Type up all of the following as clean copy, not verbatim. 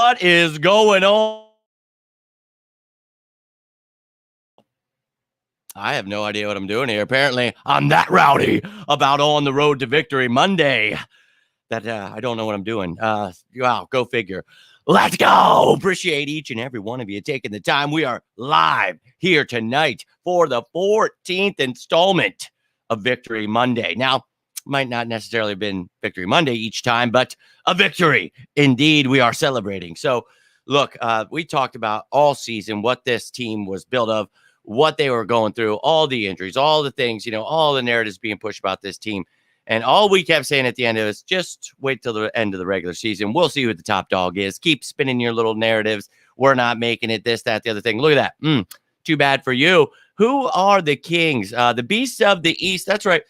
What is going on? I have no idea what I'm doing here. Apparently, I'm that rowdy about On the Road to Victory Monday that I don't know what I'm doing. Wow, go figure. Let's go. Appreciate each and every one of you taking the time. We are live here tonight for the 14th installment of Victory Monday. Now, might not necessarily have been Victory Monday each time, but a victory. Indeed, we are celebrating. So, look, we talked about all season what this team was built of, what they were going through, all the injuries, all the things, all the narratives being pushed about this team. And all we kept saying at the end of it is just wait till the end of the regular season. We'll see who the top dog is. Keep spinning your little narratives. We're not making it, this, that, the other thing. Look at that. Too bad for you. Who are the Kings? The Beasts of the East. That's right.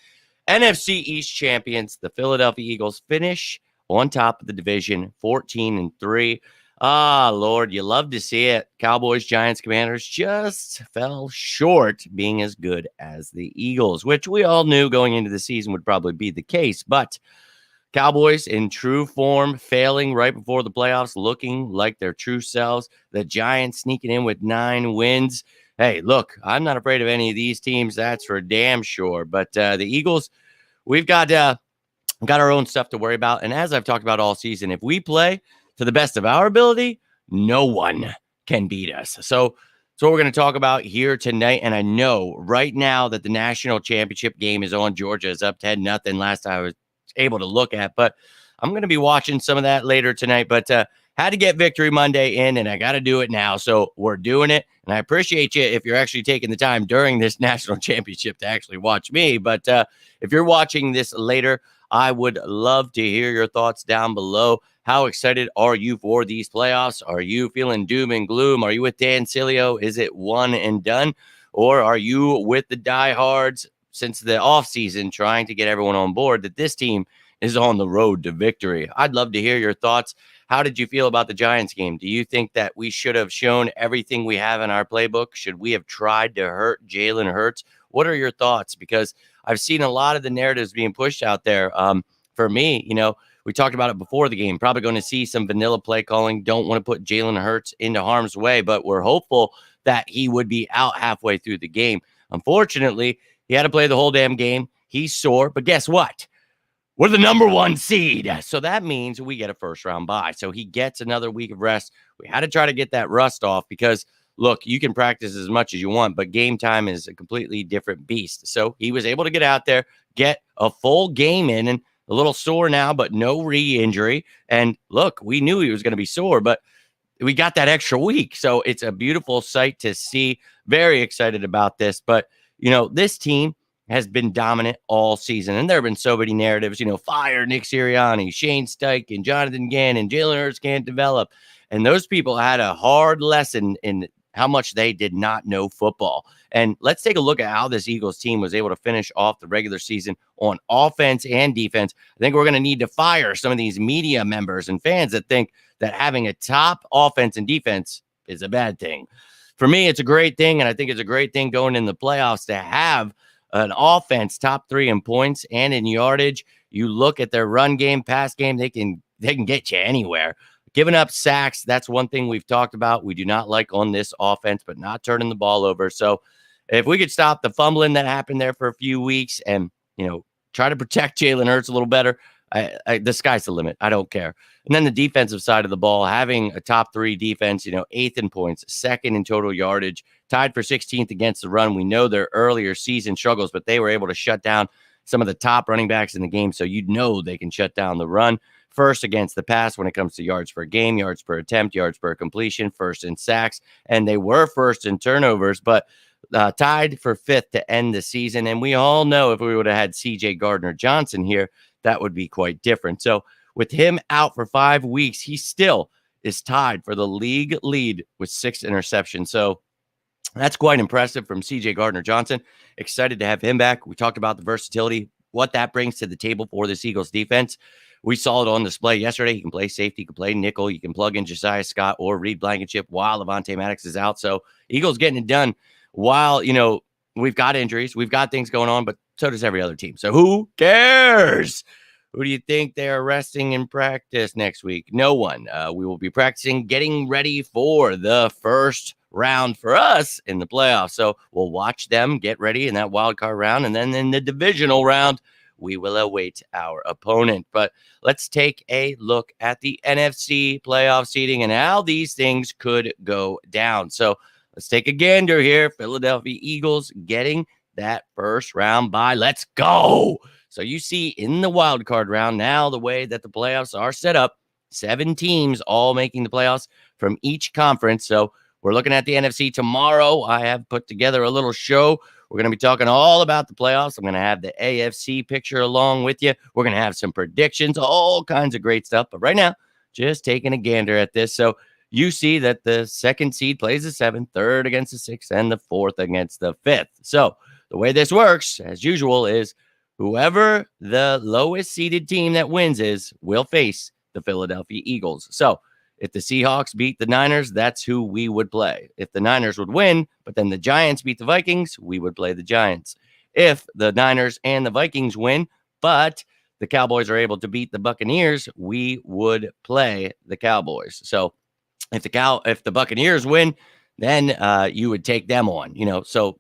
NFC East champions, the Philadelphia Eagles, finish on top of the division, 14-3. Ah, Lord, you love to see it. Cowboys, Giants, Commanders just fell short being as good as the Eagles, which we all knew going into the season would probably be the case. But Cowboys in true form, failing right before the playoffs, looking like their true selves. The Giants sneaking in with 9 wins. Hey, look, I'm not afraid of any of these teams. That's for damn sure. But the Eagles, we've got our own stuff to worry about. And as I've talked about all season, if we play to the best of our ability, no one can beat us. So what we're going to talk about here tonight. And I know right now that the national championship game is on. Georgia is up 10-0 last I was able to look at. But I'm going to be watching some of that later tonight. But had to get Victory Monday in, and I got to do it now. So we're doing it. And I appreciate you if you're actually taking the time during this national championship to actually watch me. But if you're watching this later, I would love to hear your thoughts down below. How excited are you for these playoffs? Are you feeling doom and gloom? Are you with Dan Cilio? Is it one and done? Or are you with the diehards since the offseason trying to get everyone on board that this team is on the road to victory? I'd love to hear your thoughts. How did you feel about the Giants game? Do you think that we should have shown everything we have in our playbook? Should we have tried to hurt Jalen Hurts? What are your thoughts? Because I've seen a lot of the narratives being pushed out there. For me, we talked about it before the game, probably going to see some vanilla play calling. Don't want to put Jalen Hurts into harm's way, but we're hopeful that he would be out halfway through the game. Unfortunately, he had to play the whole damn game. He's sore, but guess what? We're the number 1 seed. So that means we get a first round bye. So he gets another week of rest. We had to try to get that rust off because, look, you can practice as much as you want, but game time is a completely different beast. So he was able to get out there, get a full game in, and a little sore now, but no re-injury. And look, we knew he was going to be sore, but we got that extra week. So it's a beautiful sight to see. Very excited about this. But, this team has been dominant all season. And there have been so many narratives, fire Nick Sirianni, Shane Steichen, Jonathan Gannon, Jalen Hurts can't develop. And those people had a hard lesson in how much they did not know football. And let's take a look at how this Eagles team was able to finish off the regular season on offense and defense. I think we're going to need to fire some of these media members and fans that think that having a top offense and defense is a bad thing. For me, it's a great thing, and I think it's a great thing going in the playoffs to have an offense top 3 in points and in yardage. You look at their run game, pass game, they can get you anywhere. Giving up sacks, that's one thing we've talked about. We do not like on this offense, but not turning the ball over. So if we could stop the fumbling that happened there for a few weeks and, try to protect Jalen Hurts a little better, the sky's the limit. I don't care. And then the defensive side of the ball, having a top 3 defense, 8th in points, 2nd in total yardage, tied for 16th against the run. We know their earlier season struggles, but they were able to shut down some of the top running backs in the game. So they can shut down the run. First against the pass when it comes to yards per game, yards per attempt, yards per completion, first in sacks, and they were first in turnovers, but tied for 5th to end the season. And we all know if we would have had C.J. Gardner-Johnson here, that would be quite different. So with him out for 5 weeks, he still is tied for the league lead with 6 interceptions. So that's quite impressive from C.J. Gardner-Johnson. Excited to have him back. We talked about the versatility, what that brings to the table for this Eagles defense. We saw it on display yesterday. He can play safety, he can play nickel, you can plug in Josiah Scott or Reed Blankenship while Levante Maddox is out. So Eagles getting it done while, we've got injuries, we've got things going on, but so does every other team. So who cares? Who do you think they're resting in practice next week? No one. We will be practicing getting ready for the first round for us in the playoffs. So we'll watch them get ready in that wild card round. And then in the divisional round, we will await our opponent. But let's take a look at the NFC playoff seeding and how these things could go down. So let's take a gander here. Philadelphia Eagles getting that first round bye. Let's go. So you see in the wild card round now, the way that the playoffs are set up, 7 teams all making the playoffs from each conference. So we're looking at the NFC tomorrow. I have put together a little show. We're going to be talking all about the playoffs. I'm going to have the AFC picture along with you. We're going to have some predictions, all kinds of great stuff. But right now, just taking a gander at this. So you see that the second seed plays the 7th, third against the 6th, and the 4th against the 5th. So the way this works, as usual, is whoever the lowest seeded team that wins will face the Philadelphia Eagles. So if the Seahawks beat the Niners, that's who we would play. If the Niners would win, but then the Giants beat the Vikings, we would play the Giants. If the Niners and the Vikings win, but the Cowboys are able to beat the Buccaneers, we would play the Cowboys. So if the Buccaneers win, then you would take them on, So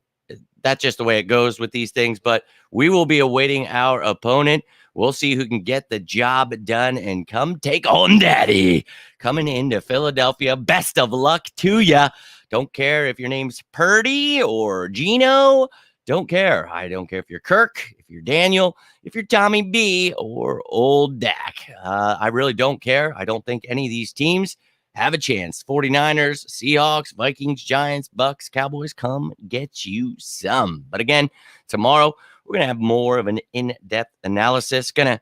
that's just the way it goes with these things. But we will be awaiting our opponent. We'll see who can get the job done and come take on daddy. Coming into Philadelphia. Best of luck to ya. Don't care if your name's Purdy or Gino. Don't care. I don't care if you're Kirk, if you're Daniel, if you're Tommy B, or old Dak. I really don't care. I don't think any of these teams have a chance. 49ers, Seahawks, Vikings, Giants, Bucks, Cowboys, come get you some. But again, tomorrow, we're going to have more of an in-depth analysis. Going to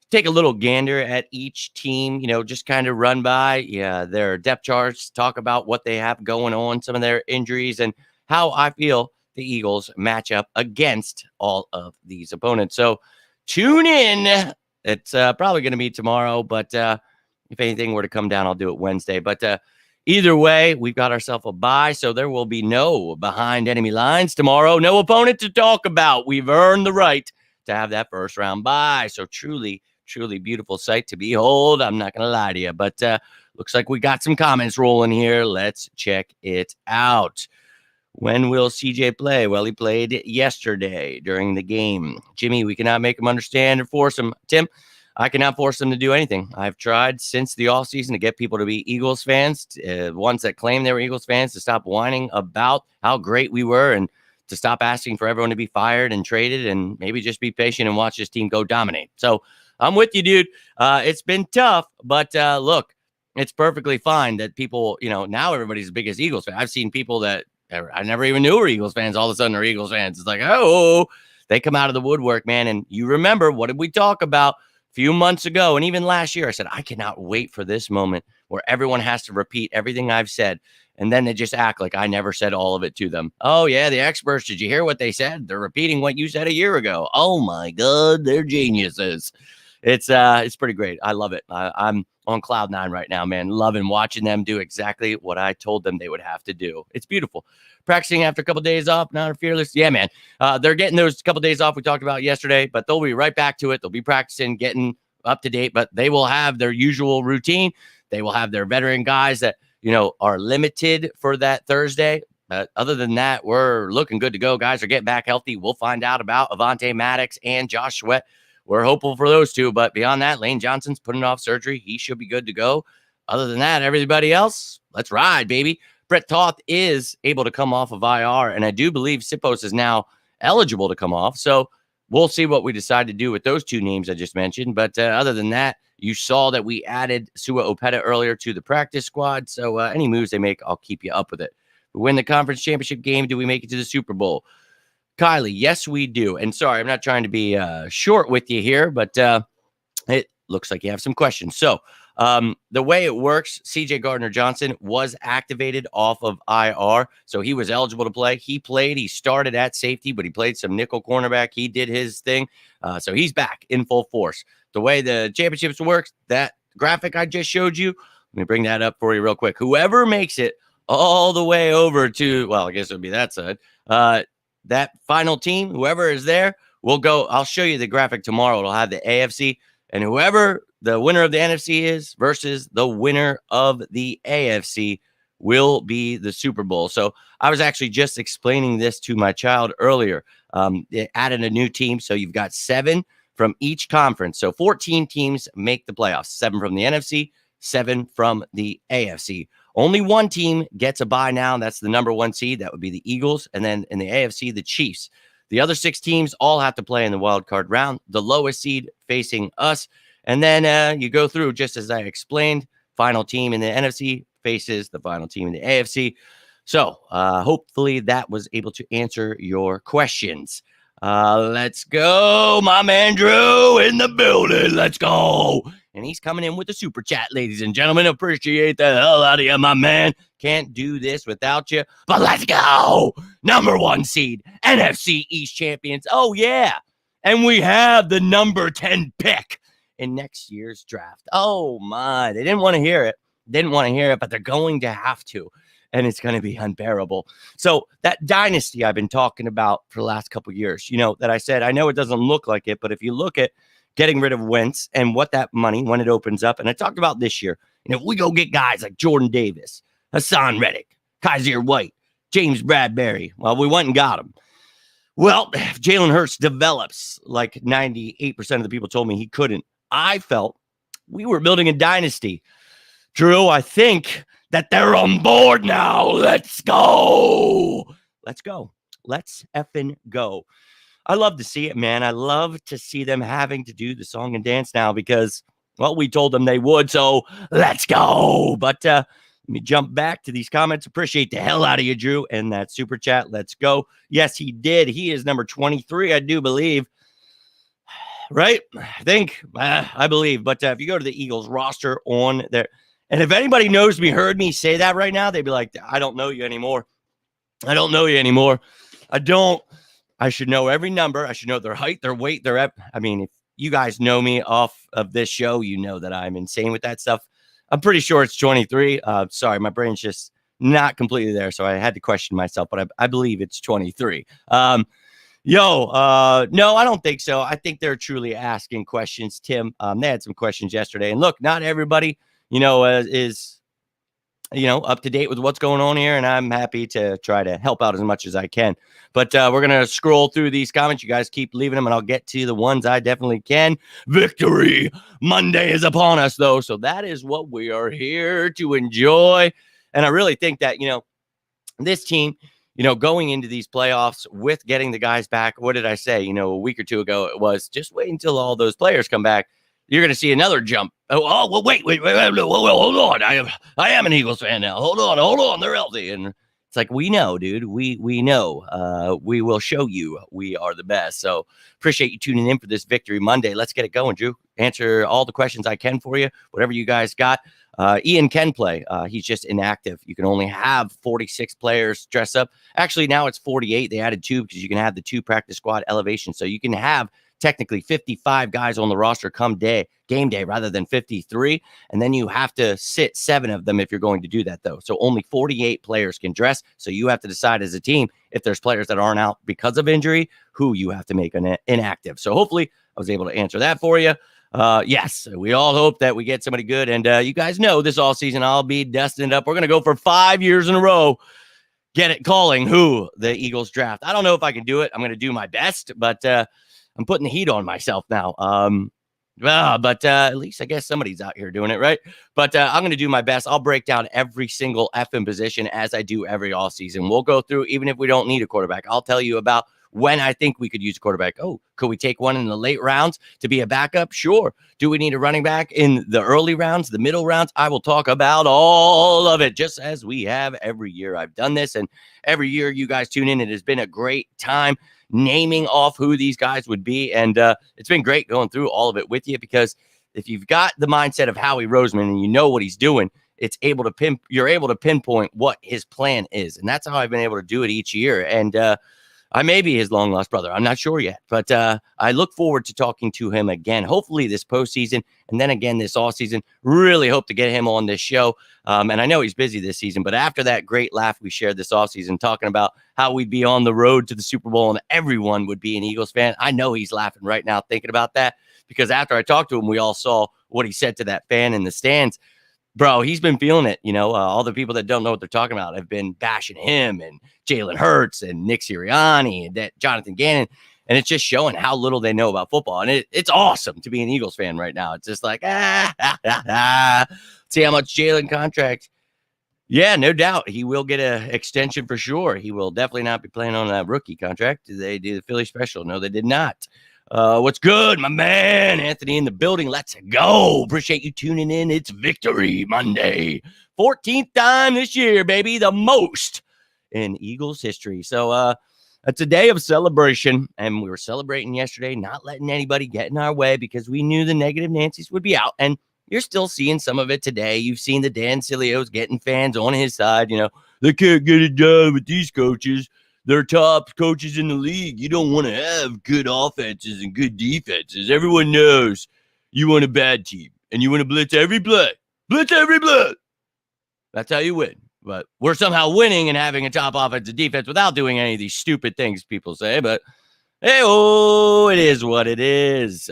take a little gander at each team, just kind of run by their depth charts, talk about what they have going on, some of their injuries, and how I feel the Eagles match up against all of these opponents. So tune in. It's probably going to be tomorrow, but if anything were to come down, I'll do it Wednesday. But either way, we've got ourselves a bye, so there will be no behind enemy lines tomorrow. No opponent to talk about. We've earned the right to have that first round bye. So truly, truly beautiful sight to behold. I'm not going to lie to you, but looks like we got some comments rolling here. Let's check it out. When will CJ play? Well, he played yesterday during the game. Jimmy, we cannot make him understand or force him. Tim, I cannot force them to do anything. I've tried since the offseason to get people to be Eagles fans, ones that claim they were Eagles fans, to stop whining about how great we were and to stop asking for everyone to be fired and traded and maybe just be patient and watch this team go dominate. So I'm with you, dude. It's been tough, but look, it's perfectly fine that people, now everybody's as big as Eagles fans. I've seen people that I never even knew were Eagles fans. All of a sudden are Eagles fans. It's like, oh, they come out of the woodwork, man. And you remember, what did we talk about few months ago, and even last year? I said, I cannot wait for this moment where everyone has to repeat everything I've said, and then they just act like I never said all of it to them. Oh, yeah, the experts, did you hear what they said? They're repeating what you said a year ago. Oh, my God, they're geniuses. It's pretty great. I love it. I'm on cloud 9 right now, man. Loving watching them do exactly what I told them they would have to do. It's beautiful. Practicing after a couple of days off, not fearless. Yeah, man. They're getting those couple of days off we talked about yesterday, but they'll be right back to it. They'll be practicing, getting up to date, but they will have their usual routine. They will have their veteran guys that, are limited for that Thursday. But other than that, we're looking good to go. Guys are getting back healthy. We'll find out about Avonte Maddox and Josh Sweat. We're hopeful for those two. But beyond that, Lane Johnson's putting off surgery. He should be good to go. Other than that, everybody else, let's ride, baby. Brett Toth is able to come off of IR, and I do believe Sipos is now eligible to come off. So we'll see what we decide to do with those two names I just mentioned. But other than that, you saw that we added Sua Opeta earlier to the practice squad. So any moves they make, I'll keep you up with it. We win the conference championship game. Do we make it to the Super Bowl? Kylie, yes, we do. And sorry, I'm not trying to be short with you here, but it looks like you have some questions. So the way it works, CJ Gardner-Johnson was activated off of IR, so he was eligible to play. He played. He started at safety, but he played some nickel cornerback. He did his thing, so he's back in full force. The way the championships works, that graphic I just showed you, let me bring that up for you real quick. Whoever makes it all the way over to, well, I guess it would be that side, that final team, whoever is there, will go. I'll show you the graphic tomorrow. It'll have the AFC And whoever the winner of the NFC is versus the winner of the AFC will be the Super Bowl. So I was actually just explaining this to my child earlier. It added a new team. So you've got 7 from each conference. So 14 teams make the playoffs, 7 from the NFC, 7 from the AFC. Only one team gets a bye now, and that's the number 1 seed. That would be the Eagles. And then in the AFC, the Chiefs. The other 6 teams all have to play in the wild card round, the lowest seed facing us. And then you go through, just as I explained, final team in the NFC faces the final team in the AFC. So hopefully that was able to answer your questions. Let's go. My man Drew in the building. Let's go. And he's coming in with a super chat, ladies and gentlemen. Appreciate the hell out of you, my man. Can't do this without you. But let's go. Number 1 seed, NFC East champions. Oh, yeah. And we have the number 10 pick in next year's draft. Oh, my. They didn't want to hear it. But they're going to have to. And it's going to be unbearable. So that dynasty I've been talking about for the last couple of years, that I said, I know it doesn't look like it, but if you look at getting rid of Wentz and what that money, when it opens up, and I talked about this year, if we go get guys like Jordan Davis, Hassan Reddick, Kaiser White, James Bradbury, well, we went and got him. Well, if Jalen Hurts develops like 98% of the people told me he couldn't, I felt we were building a dynasty. Drew, I think that they're on board now. Let's go. Let's effing go. I love to see it, man. I love to see them having to do the song and dance now because, well, we told them they would. So let's go. But let me jump back to these comments. Appreciate the hell out of you, Drew, and that super chat. Let's go. Yes, he did. He is number 23, I do believe. Right? I believe. But if you go to the Eagles roster on there, and if anybody knows me, heard me say that right now, they'd be like, I don't know you anymore. I should know every number. I should know their height, their weight, if you guys know me off of this show, you know that I'm insane with that stuff. I'm pretty sure it's 23. Sorry, my brain's just not completely there. So I had to question myself, but I believe it's 23. No, I don't think so. I think they're truly asking questions, Tim. They had some questions yesterday. And look, not everybody, is up to date with what's going on here, and I'm happy to try to help out as much as I can. But we're going to scroll through these comments. You guys keep leaving them, and I'll get to the ones I definitely can. Victory Monday is upon us, though, so that is what we are here to enjoy. And I really think that, this team, going into these playoffs with getting the guys back, what did I say? A week or two ago, it was just wait until all those players come back. You're going to see another jump. Oh, well, wait, hold on. I am an Eagles fan now. Hold on. They're healthy. And it's like, we know, dude. We know. We will show you we are the best. So appreciate you tuning in for this Victory Monday. Let's get it going, Drew. Answer all the questions I can for you, whatever you guys got. Ian can play. He's just inactive. You can only have 46 players dress up. Actually, now it's 48. They added 2 because you can have the 2 practice squad elevation. So you can have technically 55 guys on the roster come game day rather than 53. And then you have to sit 7 of them if you're going to do that, though. So only 48 players can dress. So you have to decide as a team, if there's players that aren't out because of injury, who you have to make an inactive. So hopefully I was able to answer that for you. Yes, we all hope that we get somebody good. And you guys know this all season, I'll be dusting it up. We're going to go for 5 years in a row. Get it calling who the Eagles draft. I don't know if I can do it. I'm going to do my best, but I'm putting the heat on myself now. But at least I guess somebody's out here doing it, right? But I'm going to do my best. I'll break down every single effing position as I do every all season. We'll go through, even if we don't need a quarterback. I'll tell you about when I think we could use a quarterback. Oh, could we take one in the late rounds to be a backup? Sure. Do we need a running back in the early rounds, the middle rounds? I will talk about all of it, just as we have every year I've done this. And every year you guys tune in. It has been a great time naming off who these guys would be. And it's been great going through all of it with you, because if you've got the mindset of Howie Roseman and you know what he's doing, you're able to pinpoint what his plan is. And that's how I've been able to do it each year. And I may be his long lost brother. I'm not sure yet, but I look forward to talking to him again, hopefully this postseason, and then again this off season. Really hope to get him on this show. And I know he's busy this season, but after that great laugh we shared this off season, talking about how we'd be on the road to the Super Bowl and everyone would be an Eagles fan, I know he's laughing right now thinking about that. because after I talked to him, we all saw what he said to that fan in the stands. Bro, he's been feeling it. All the people that don't know what they're talking about have been bashing him and Jalen Hurts and Nick Sirianni and that Jonathan Gannon. And it's just showing how little they know about football. And it's awesome to be an Eagles fan right now. It's just like, see how much Jalen contract. Yeah, no doubt. He will get an extension for sure. He will definitely not be playing on a rookie contract. Did they do the Philly special? No, they did not. What's good, my man? Anthony in the building. Let's go. Appreciate you tuning in. It's Victory Monday. 14th time this year, baby. The most in Eagles history. So it's a day of celebration, and we were celebrating yesterday, not letting anybody get in our way because we knew the negative Nancy's would be out, and you're still seeing some of it today. You've seen the Dan Cilios getting fans on his side. They can't get it done with these coaches. They're top coaches in the league. You don't want to have good offenses and good defenses. Everyone knows you want a bad team, and you want to blitz every play. Blitz every play. That's how you win. But we're somehow winning and having a top offensive defense without doing any of these stupid things people say. But, hey, it is what it is.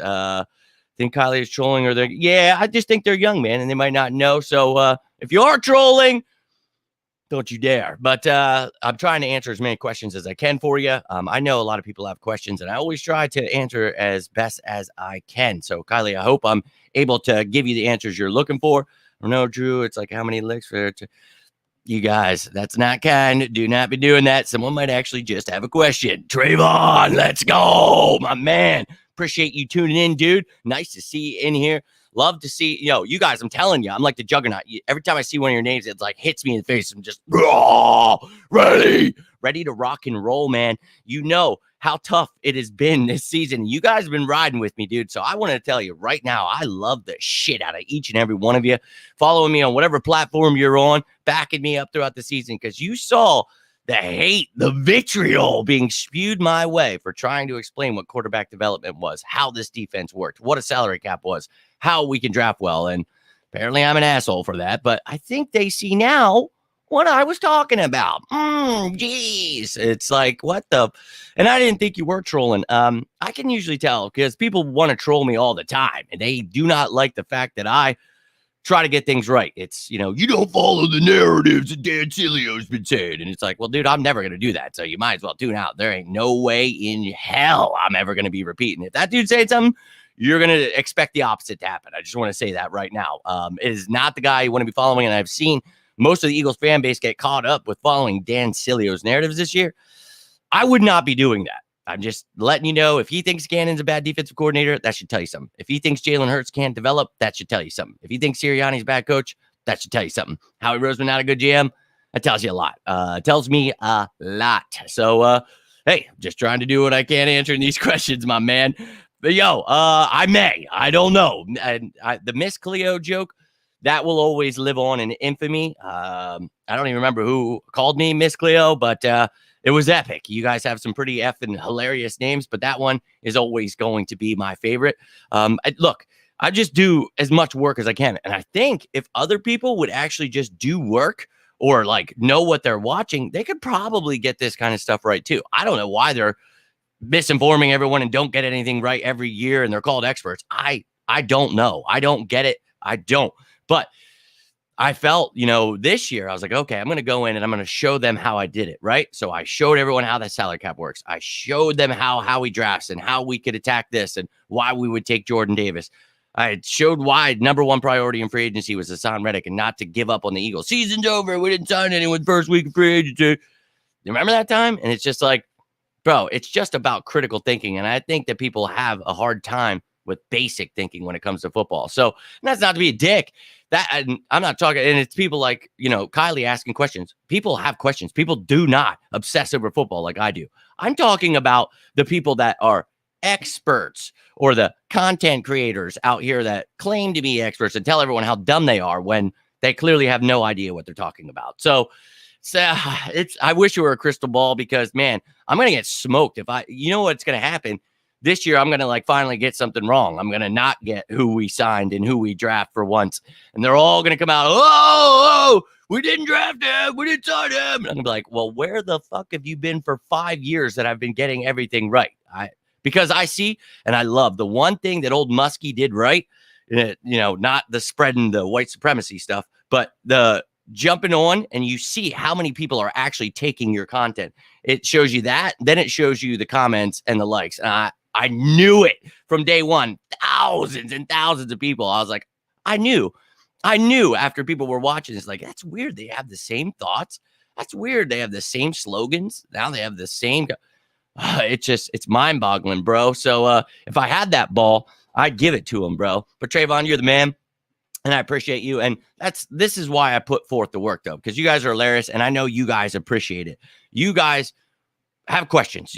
Think Kylie is trolling or yeah, I just think they're young, man, and they might not know. So if you are trolling, don't you dare. But I'm trying to answer as many questions as I can for you. I know a lot of people have questions, and I always try to answer as best as I can. So, Kylie, I hope I'm able to give you the answers you're looking for. I don't know, Drew, it's like how many licks for it? You guys, that's not kind. Do not be doing that. Someone might actually just have a question. Trayvon, let's go, my man. Appreciate you tuning in, dude. Nice to see you in here. Love to see, you guys, I'm telling you, I'm like the juggernaut. Every time I see one of your names, it's like hits me in the face. I'm just ready to rock and roll, man. You know how tough it has been this season. You guys have been riding with me, dude. So I want to tell you right now, I love the shit out of each and every one of you. Following me on whatever platform you're on, backing me up throughout the season, because you saw the hate, the vitriol being spewed my way for trying to explain what quarterback development was, how this defense worked, what a salary cap was, how we can draft well. And apparently I'm an asshole for that, but I think they see now what I was talking about. Geez. It's like, what the? And I didn't think you were trolling. I can usually tell because people want to troll me all the time, and they do not like the fact that I try to get things right. It's, you don't follow the narratives that Dan Cilio's been saying. And it's like, well, dude, I'm never going to do that. So you might as well tune out. There ain't no way in hell I'm ever going to be repeating. If that dude said something, you're going to expect the opposite to happen. I just want to say that right now. It is not the guy you want to be following. And I've seen most of the Eagles fan base get caught up with following Dan Cilios narratives this year. I would not be doing that. I'm just letting you know, if he thinks Gannon's a bad defensive coordinator, that should tell you something. If he thinks Jalen Hurts can't develop, that should tell you something. If he thinks Sirianni's a bad coach, that should tell you something. Howie Roseman not a good GM, that tells you a lot. Tells me a lot. So, hey, just trying to do what I can answering these questions, my man. But, I don't know. And the Miss Cleo joke, that will always live on in infamy. I don't even remember who called me Miss Cleo, but it was epic. You guys have some pretty effing hilarious names, but that one is always going to be my favorite. Look, I just do as much work as I can. And I think if other people would actually just do work or like know what they're watching, they could probably get this kind of stuff right too. I don't know why they're misinforming everyone and don't get anything right every year and they're called experts. I don't know. I don't get it. I don't. But I felt, this year, I was like, okay, I'm going to go in and I'm going to show them how I did it, right? So I showed everyone how that salary cap works. I showed them how he drafts and how we could attack this and why we would take Jordan Davis. I showed why number one priority in free agency was Hassan Reddick and not to give up on the Eagles. Season's over. We didn't sign anyone first week of free agency. You remember that time? And it's just like, bro, it's just about critical thinking. And I think that people have a hard time with basic thinking when it comes to football. So that's not to be a dick. And I'm not talking, and it's people like, Kylie asking questions. People have questions. People do not obsess over football like I do. I'm talking about the people that are experts or the content creators out here that claim to be experts and tell everyone how dumb they are when they clearly have no idea what they're talking about. So I wish it were a crystal ball because, man, I'm going to get smoked if what's going to happen. This year, I'm going to finally get something wrong. I'm going to not get who we signed and who we draft for once. And they're all going to come out, we didn't draft him. We didn't sign him. And I'm going to be like, well, where the fuck have you been for 5 years that I've been getting everything right? because I see and I love the one thing that old Muskie did right. Not the spreading the white supremacy stuff, but the jumping on, and you see how many people are actually taking your content. It shows you that. Then it shows you the comments and the likes. And I knew it from day one. Thousands and thousands of people. I was like, I knew after people were watching. It's like, that's weird. They have the same thoughts. That's weird. They have the same slogans. Now they have the same. It's mind boggling, bro. So if I had that ball, I'd give it to him, bro. But Trayvon, you're the man. And I appreciate you. And this is why I put forth the work, though, because you guys are hilarious. And I know you guys appreciate it. You guys have questions,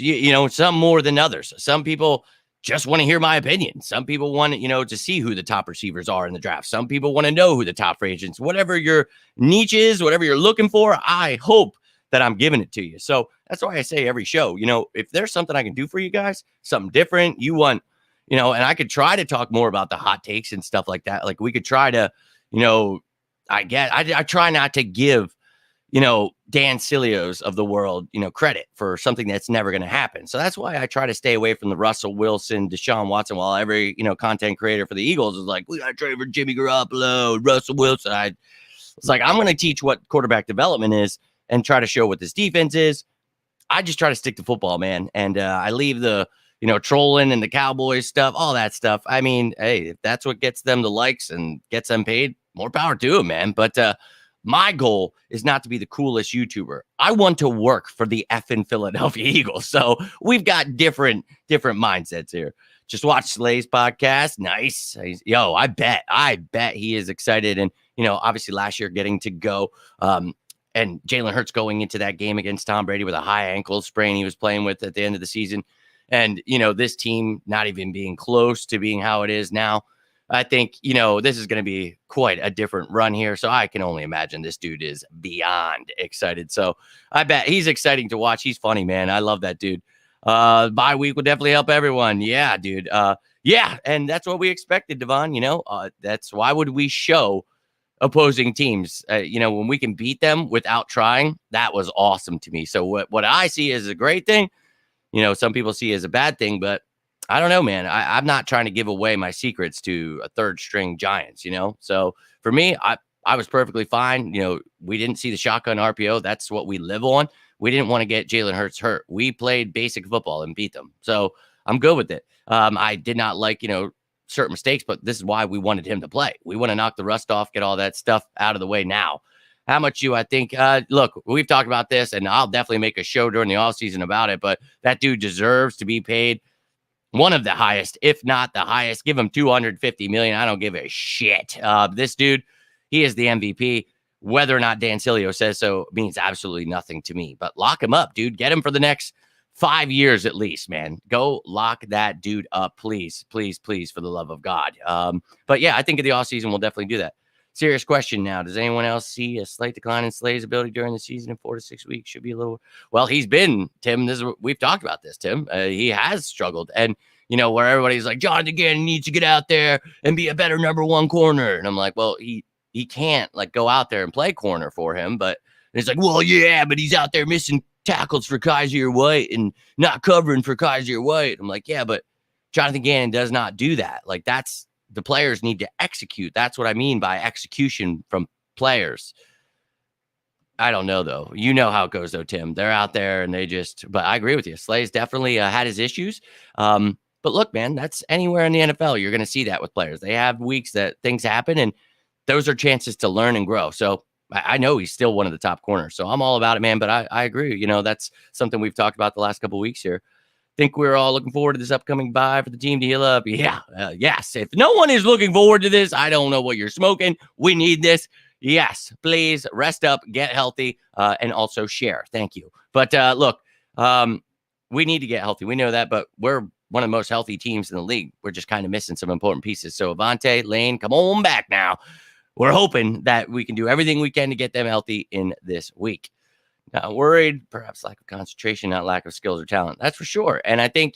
some more than others. Some people just want to hear my opinion. Some people want, to see who the top receivers are in the draft. Some people want to know who the top free agents, whatever your niche is, whatever you're looking for. I hope that I'm giving it to you. So that's why I say every show, if there's something I can do for you guys, something different you want, and I could try to talk more about the hot takes and stuff like that. Like we could try to, I try not to give, Dan Cilios of the world, credit for something that's never going to happen. So that's why I try to stay away from the Russell Wilson, Deshaun Watson, while every, content creator for the Eagles is like, we got to trade for Jimmy Garoppolo, Russell Wilson. It's like, I'm going to teach what quarterback development is and try to show what this defense is. I just try to stick to football, man. And I leave the, trolling and the Cowboys stuff, all that stuff. I mean, hey, if that's what gets them the likes and gets them paid, more power to them, man. But my goal is not to be the coolest YouTuber. I want to work for the effing Philadelphia Eagles. So we've got different mindsets here. Just watch Slay's podcast. Nice. Yo, I bet he is excited. And, obviously last year getting to go and Jalen Hurts going into that game against Tom Brady with a high ankle sprain he was playing with at the end of the season. And, this team not even being close to being how it is now. I think, this is going to be quite a different run here. So I can only imagine this dude is beyond excited. So I bet he's exciting to watch. He's funny, man. I love that dude. Bye week will definitely help everyone. Yeah, dude. Yeah. And that's what we expected, Devon. That's why would we show opposing teams, when we can beat them without trying? That was awesome to me. So what I see as a great thing, some people see as a bad thing, but I don't know, man. I'm not trying to give away my secrets to a third string Giants, So for me, I was perfectly fine. We didn't see the shotgun RPO. That's what we live on. We didn't want to get Jalen Hurts hurt. We played basic football and beat them. So I'm good with it. I did not like, certain mistakes, but this is why we wanted him to play. We want to knock the rust off, get all that stuff out of the way now. How much I think, look, we've talked about this, and I'll definitely make a show during the offseason about it, but that dude deserves to be paid one of the highest, if not the highest. Give him $250 million. I don't give a shit. This dude, he is the MVP. Whether or not Dan Sileo says so means absolutely nothing to me, but lock him up, dude. Get him for the next 5 years at least, man. Go lock that dude up, please, please, please, for the love of God. But yeah, I think in the offseason, we'll definitely do that. Serious question now. Does anyone else see a slight decline in Slay's ability during the season in 4 to 6 weeks? Should be a little. Well, he's been, Tim. We've talked about this, Tim. He has struggled. And, where everybody's like, Jonathan Gannon needs to get out there and be a better number one corner. And I'm like, well, he can't go out there and play corner for him. But it's like, well, yeah, but he's out there missing tackles for Kaiser White and not covering for Kaiser White. I'm like, yeah, but Jonathan Gannon does not do that. That's. The players need to execute. That's what I mean by execution from players. I don't know, though. You know how it goes, though, Tim. They're out there and but I agree with you. Slay's definitely had his issues. But look, man, that's anywhere in the NFL. You're going to see that with players. They have weeks that things happen, and those are chances to learn and grow. So I know he's still one of the top corners. So I'm all about it, man. But I agree. That's something we've talked about the last couple of weeks here. Think we're all looking forward to this upcoming bye for the team to heal up. Yeah. Yes. If no one is looking forward to this, I don't know what you're smoking. We need this. Yes. Please rest up, get healthy, and also share. Thank you. But look, we need to get healthy. We know that, but we're one of the most healthy teams in the league. We're just kind of missing some important pieces. So Avante, Lane, come on back now. We're hoping that we can do everything we can to get them healthy in this week. Not worried, perhaps lack of concentration, not lack of skills or talent. That's for sure. And I think,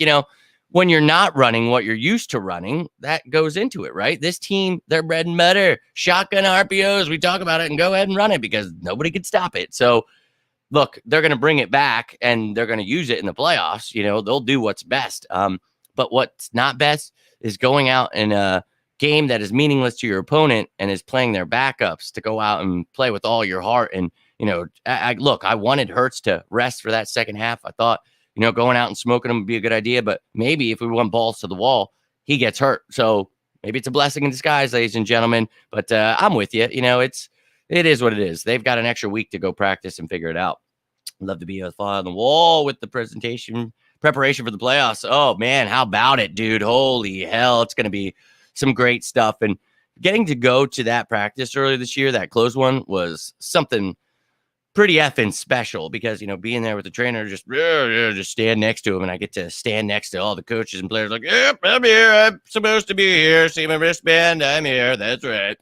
when you're not running what you're used to running, that goes into it, right? This team, their bread and butter, shotgun RPOs, we talk about it and go ahead and run it because nobody could stop it. So, look, they're going to bring it back and they're going to use it in the playoffs. They'll do what's best. But what's not best is going out in a game that is meaningless to your opponent and is playing their backups to go out and play with all your heart. And, look, I wanted Hurts to rest for that second half. I thought, going out and smoking him would be a good idea. But maybe if we went balls to the wall, he gets hurt. So maybe it's a blessing in disguise, ladies and gentlemen. But I'm with you. It is what it is. They've got an extra week to go practice and figure it out. I'd love to be a fly on the wall with the preparation for the playoffs. Oh, man, how about it, dude? Holy hell. It's going to be some great stuff. And getting to go to that practice earlier this year, that closed one, was something pretty effing special because, being there with the trainer, just stand next to him. And I get to stand next to all the coaches and players like, yep, I'm here. I'm supposed to be here. See my wristband. I'm here. That's right.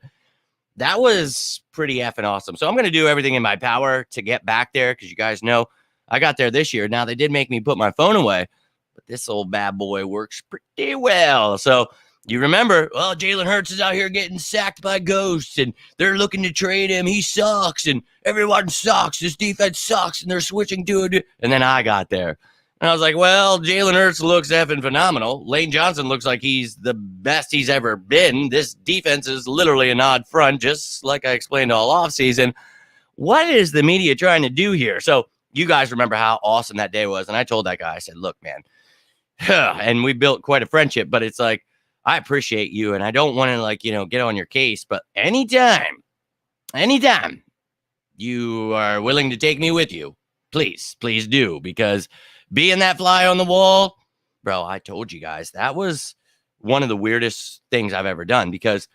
That was pretty effing awesome. So I'm going to do everything in my power to get back there because you guys know I got there this year. Now, they did make me put my phone away, but this old bad boy works pretty well. So you remember, well, Jalen Hurts is out here getting sacked by ghosts, and they're looking to trade him. He sucks, and everyone sucks. This defense sucks, and they're switching to it. And then I got there. And I was like, well, Jalen Hurts looks effing phenomenal. Lane Johnson looks like he's the best he's ever been. This defense is literally an odd front, just like I explained all offseason. What is the media trying to do here? So you guys remember how awesome that day was. And I told that guy, I said, look, man, and we built quite a friendship, but it's like, I appreciate you. And I don't want to get on your case, but anytime you are willing to take me with you, please do, because being that fly on the wall, bro, I told you guys, that was one of the weirdest things I've ever done because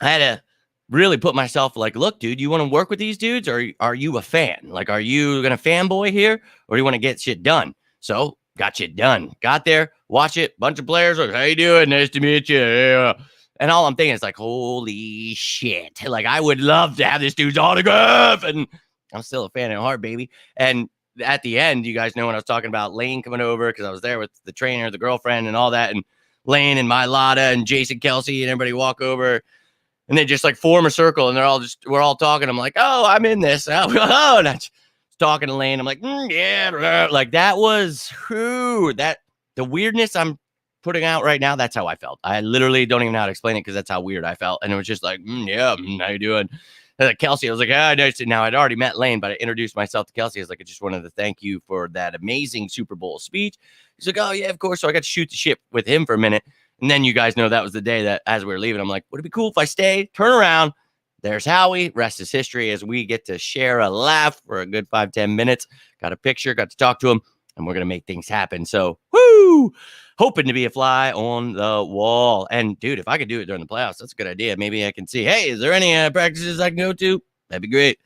I had to really put myself like, look, dude, you want to work with these dudes or are you a fan? Like, are you going to fanboy here or do you want to get shit done? So got shit done. Got there, watch it. Bunch of players like, how you doing? Nice to meet you. Yeah. And all I'm thinking is like, holy shit. Like, I would love to have this dude's autograph. And I'm still a fan at heart, baby. And at the end, you guys know when I was talking about Lane coming over because I was there with the trainer, the girlfriend, and all that, and Lane and Mylotta and Jason Kelsey and everybody walk over, and they just like form a circle, and we're all talking. I'm like, oh, I'm in this. And I'm talking to Lane. I'm like, yeah, like that was the weirdness I'm putting out right now. That's how I felt. I literally don't even know how to explain it because that's how weird I felt, and it was just like, how you doing? Kelsey, I was like, nice. Now, I'd already met Lane, but I introduced myself to Kelsey. I was like, I just wanted to thank you for that amazing Super Bowl speech. He's like, oh, yeah, of course. So I got to shoot the shit with him for a minute. And then you guys know that was the day that as we were leaving, I'm like, would it be cool if I stay, turn around? There's Howie. Rest is history as we get to share a laugh for a good 5-10 minutes. Got a picture, got to talk to him, and we're going to make things happen. So, woo! Hoping to be a fly on the wall. And, dude, if I could do it during the playoffs, that's a good idea. Maybe I can see, hey, is there any practices I can go to? That'd be great.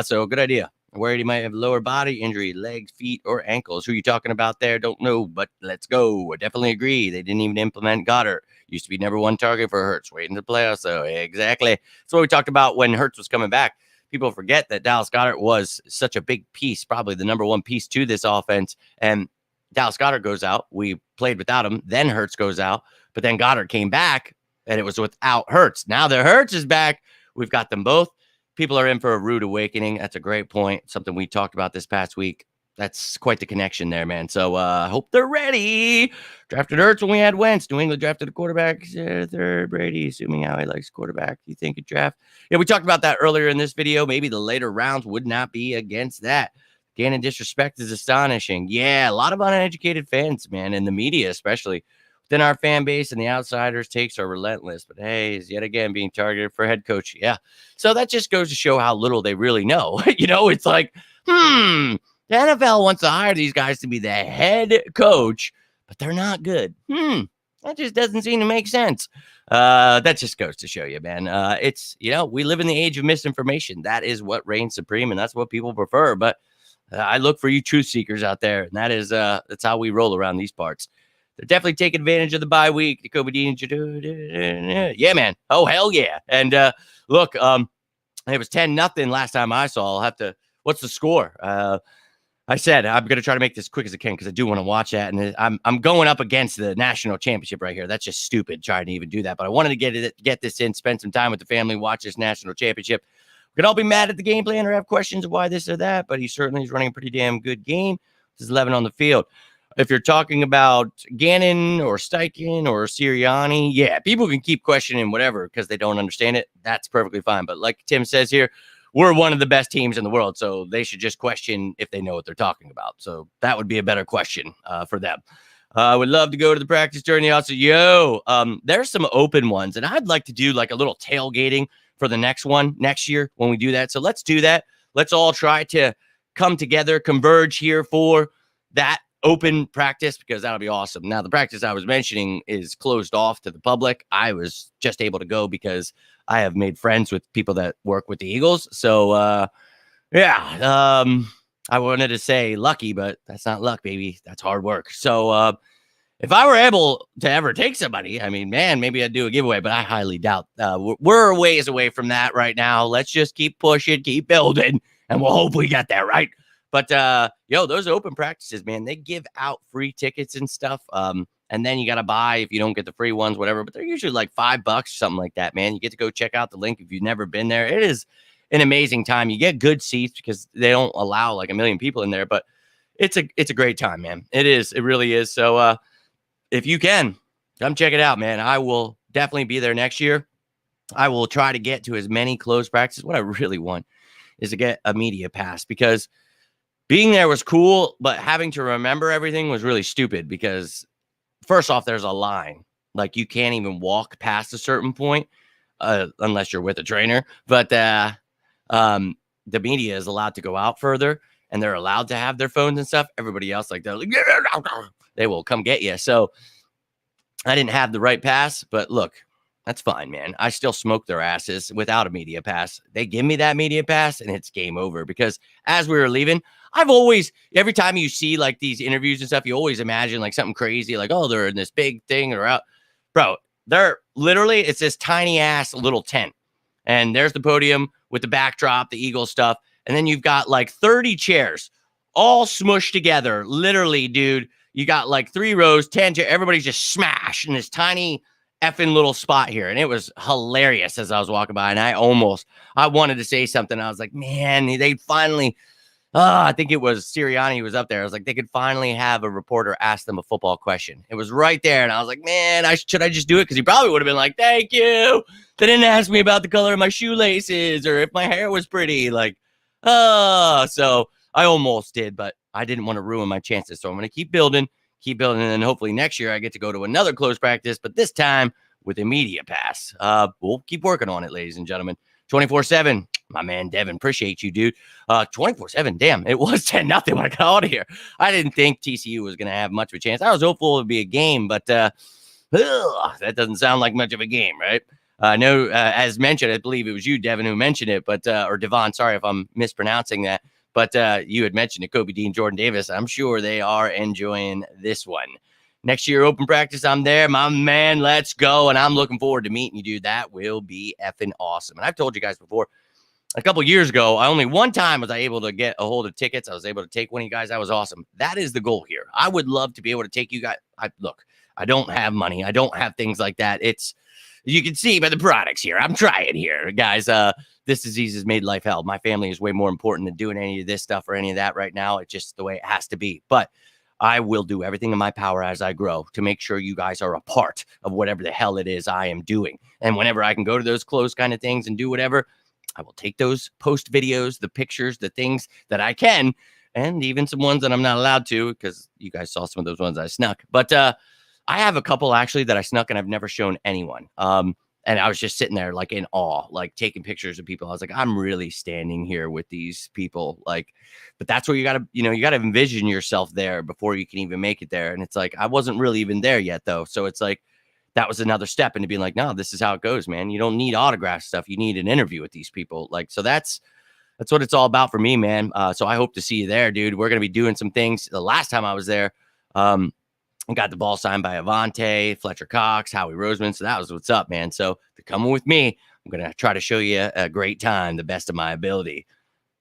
So, good idea. Worried he might have lower body injury, legs, feet, or ankles. Who are you talking about there? Don't know, but let's go. I definitely agree. They didn't even implement Goddard. Used to be number one target for Hurts. Waiting to the playoffs, so exactly. That's what we talked about when Hurts was coming back. People forget that Dallas Goedert was such a big piece, probably the number one piece to this offense. And Dallas Goedert goes out. We played without him. Then Hurts goes out. But then Goddard came back, and it was without Hurts. Now that Hurts is back, we've got them both. People are in for a rude awakening. That's a great point. Something we talked about this past week. That's quite the connection there, man. So I hope they're ready. Drafted Hurts when we had Wentz. New England drafted a quarterback. Third Brady, assuming how he likes quarterback. You think a draft? Yeah, we talked about that earlier in this video. Maybe the later rounds would not be against that. Gaining disrespect is astonishing. Yeah, a lot of uneducated fans, man, and the media especially. Within our fan base and the outsiders' takes are relentless. But hey, is yet again being targeted for head coach. Yeah. So that just goes to show how little they really know. It's like, the NFL wants to hire these guys to be the head coach, but they're not good. That just doesn't seem to make sense. That just goes to show you, man. It's, we live in the age of misinformation. That is what reigns supreme, and that's what people prefer. But I look for you truth seekers out there, and that's how we roll around these parts. They're definitely taking advantage of the bye week. Jacoby Dean, yeah, man. Oh, hell yeah. And look, it was 10-0 last time I saw. I'll have to, what's the score? I said I'm going to try to make this quick as I can because I do want to watch that. And I'm going up against the national championship right here. That's just stupid trying to even do that. But I wanted to get this in, spend some time with the family, watch this national championship. We could all be mad at the game plan or have questions of why this or that, but he certainly is running a pretty damn good game. This is 11 on the field. If you're talking about Gannon or Steichen or Sirianni, yeah, people can keep questioning whatever because they don't understand it. That's perfectly fine. But like Tim says here, we're one of the best teams in the world, so they should just question if they know what they're talking about. So that would be a better question for them. I would love to go to the practice during the also. There's some open ones, and I'd like to do like a little tailgating for the next one next year when we do that. So let's do that. Let's all try to come together, converge here for that open practice, because that'll be awesome. Now, the practice I was mentioning is closed off to the public. I was just able to go because I have made friends with people that work with the Eagles. So, I wanted to say lucky, but that's not luck, baby. That's hard work. So, if I were able to ever take somebody, I mean, man, maybe I'd do a giveaway, but I highly doubt. We're a ways away from that right now. Let's just keep pushing, keep building, and we'll hope we get there, right? But, those open practices, man, they give out free tickets and stuff. And then you got to buy if you don't get the free ones, whatever. But they're usually like $5 or something like that, man. You get to go check out the link if you've never been there. It is an amazing time. You get good seats because they don't allow like a million people in there. But it's a great time, man. It is. It really is. So if you can, come check it out, man. I will definitely be there next year. I will try to get to as many closed practices. What I really want is to get a media pass, because being there was cool, but having to remember everything was really stupid because first off, there's a line. Like you can't even walk past a certain point unless you're with a trainer. But the media is allowed to go out further, and they're allowed to have their phones and stuff. Everybody else, like, they will come get you. So I didn't have the right pass, but look, that's fine, man. I still smoke their asses without a media pass. They give me that media pass and it's game over, because as we were leaving, I've always, every time you see like these interviews and stuff, you always imagine like something crazy, like, oh, they're in this big thing or out. Bro, they're literally, it's this tiny ass little tent. And there's the podium with the backdrop, the Eagle stuff. And then you've got like 30 chairs all smushed together. Literally, dude, you got like 3 rows, 10 chairs. Everybody's just smashed in this tiny effing little spot here. And it was hilarious as I was walking by. And I wanted to say something. I was like, man, they finally, I think it was Sirianni who was up there. I was like, they could finally have a reporter ask them a football question. It was right there. And I was like, man, should I just do it? Because he probably would have been like, thank you. They didn't ask me about the color of my shoelaces or if my hair was pretty. Like, so I almost did, but I didn't want to ruin my chances. So I'm going to keep building. And then hopefully next year I get to go to another close practice, but this time with a media pass. We'll keep working on it, ladies and gentlemen. 24/7. My man, Devin, appreciate you, dude. 24/7. Damn, it was 10-0 when I got out of here. I didn't think TCU was going to have much of a chance. I was hopeful it would be a game, but that doesn't sound like much of a game, right? No, as mentioned, I believe it was you, Devin, who mentioned it, but or Devon, sorry if I'm mispronouncing that. But you had mentioned it, Kobe Dean, Jordan Davis. I'm sure they are enjoying this one. Next year, open practice, I'm there. My man, let's go. And I'm looking forward to meeting you, dude. That will be effing awesome. And I've told you guys before, a couple of years ago, only one time was I able to get a hold of tickets. I was able to take one of you guys. That was awesome. That is the goal here. I would love to be able to take you guys. Look, I don't have money. I don't have things like that. You can see by the products here. I'm trying here, guys. This disease has made life hell. My family is way more important than doing any of this stuff or any of that right now. It's just the way it has to be. But I will do everything in my power as I grow to make sure you guys are a part of whatever the hell it is I am doing. And whenever I can go to those close kind of things and do whatever, I will take those post videos, the pictures, the things that I can, and even some ones that I'm not allowed to, because you guys saw some of those ones I snuck. But I have a couple actually that I snuck and I've never shown anyone. And I was just sitting there like in awe, like taking pictures of people. I was like, I'm really standing here with these people. Like, but that's where you gotta envision yourself there before you can even make it there. And it's like, I wasn't really even there yet though. So it's like, that was another step into being like, no, this is how it goes, man. You don't need autograph stuff. You need an interview with these people. Like, so that's what it's all about for me, man. So I hope to see you there, dude. We're going to be doing some things. The last time I was there, I got the ball signed by Avante, Fletcher Cox, Howie Roseman. So that was what's up, man. So if you're coming with me, I'm going to try to show you a great time, the best of my ability.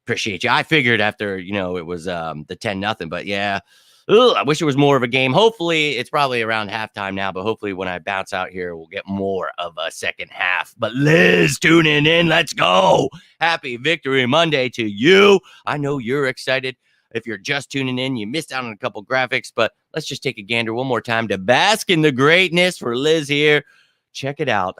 Appreciate you. I figured after, it was the 10-0, but yeah, I wish it was more of a game. Hopefully it's probably around halftime now, but hopefully when I bounce out here, we'll get more of a second half. But Liz, tuning in. Let's go. Happy Victory Monday to you. I know you're excited. If you're just tuning in, you missed out on a couple graphics, but let's just take a gander one more time to bask in the greatness for Liz here. Check it out.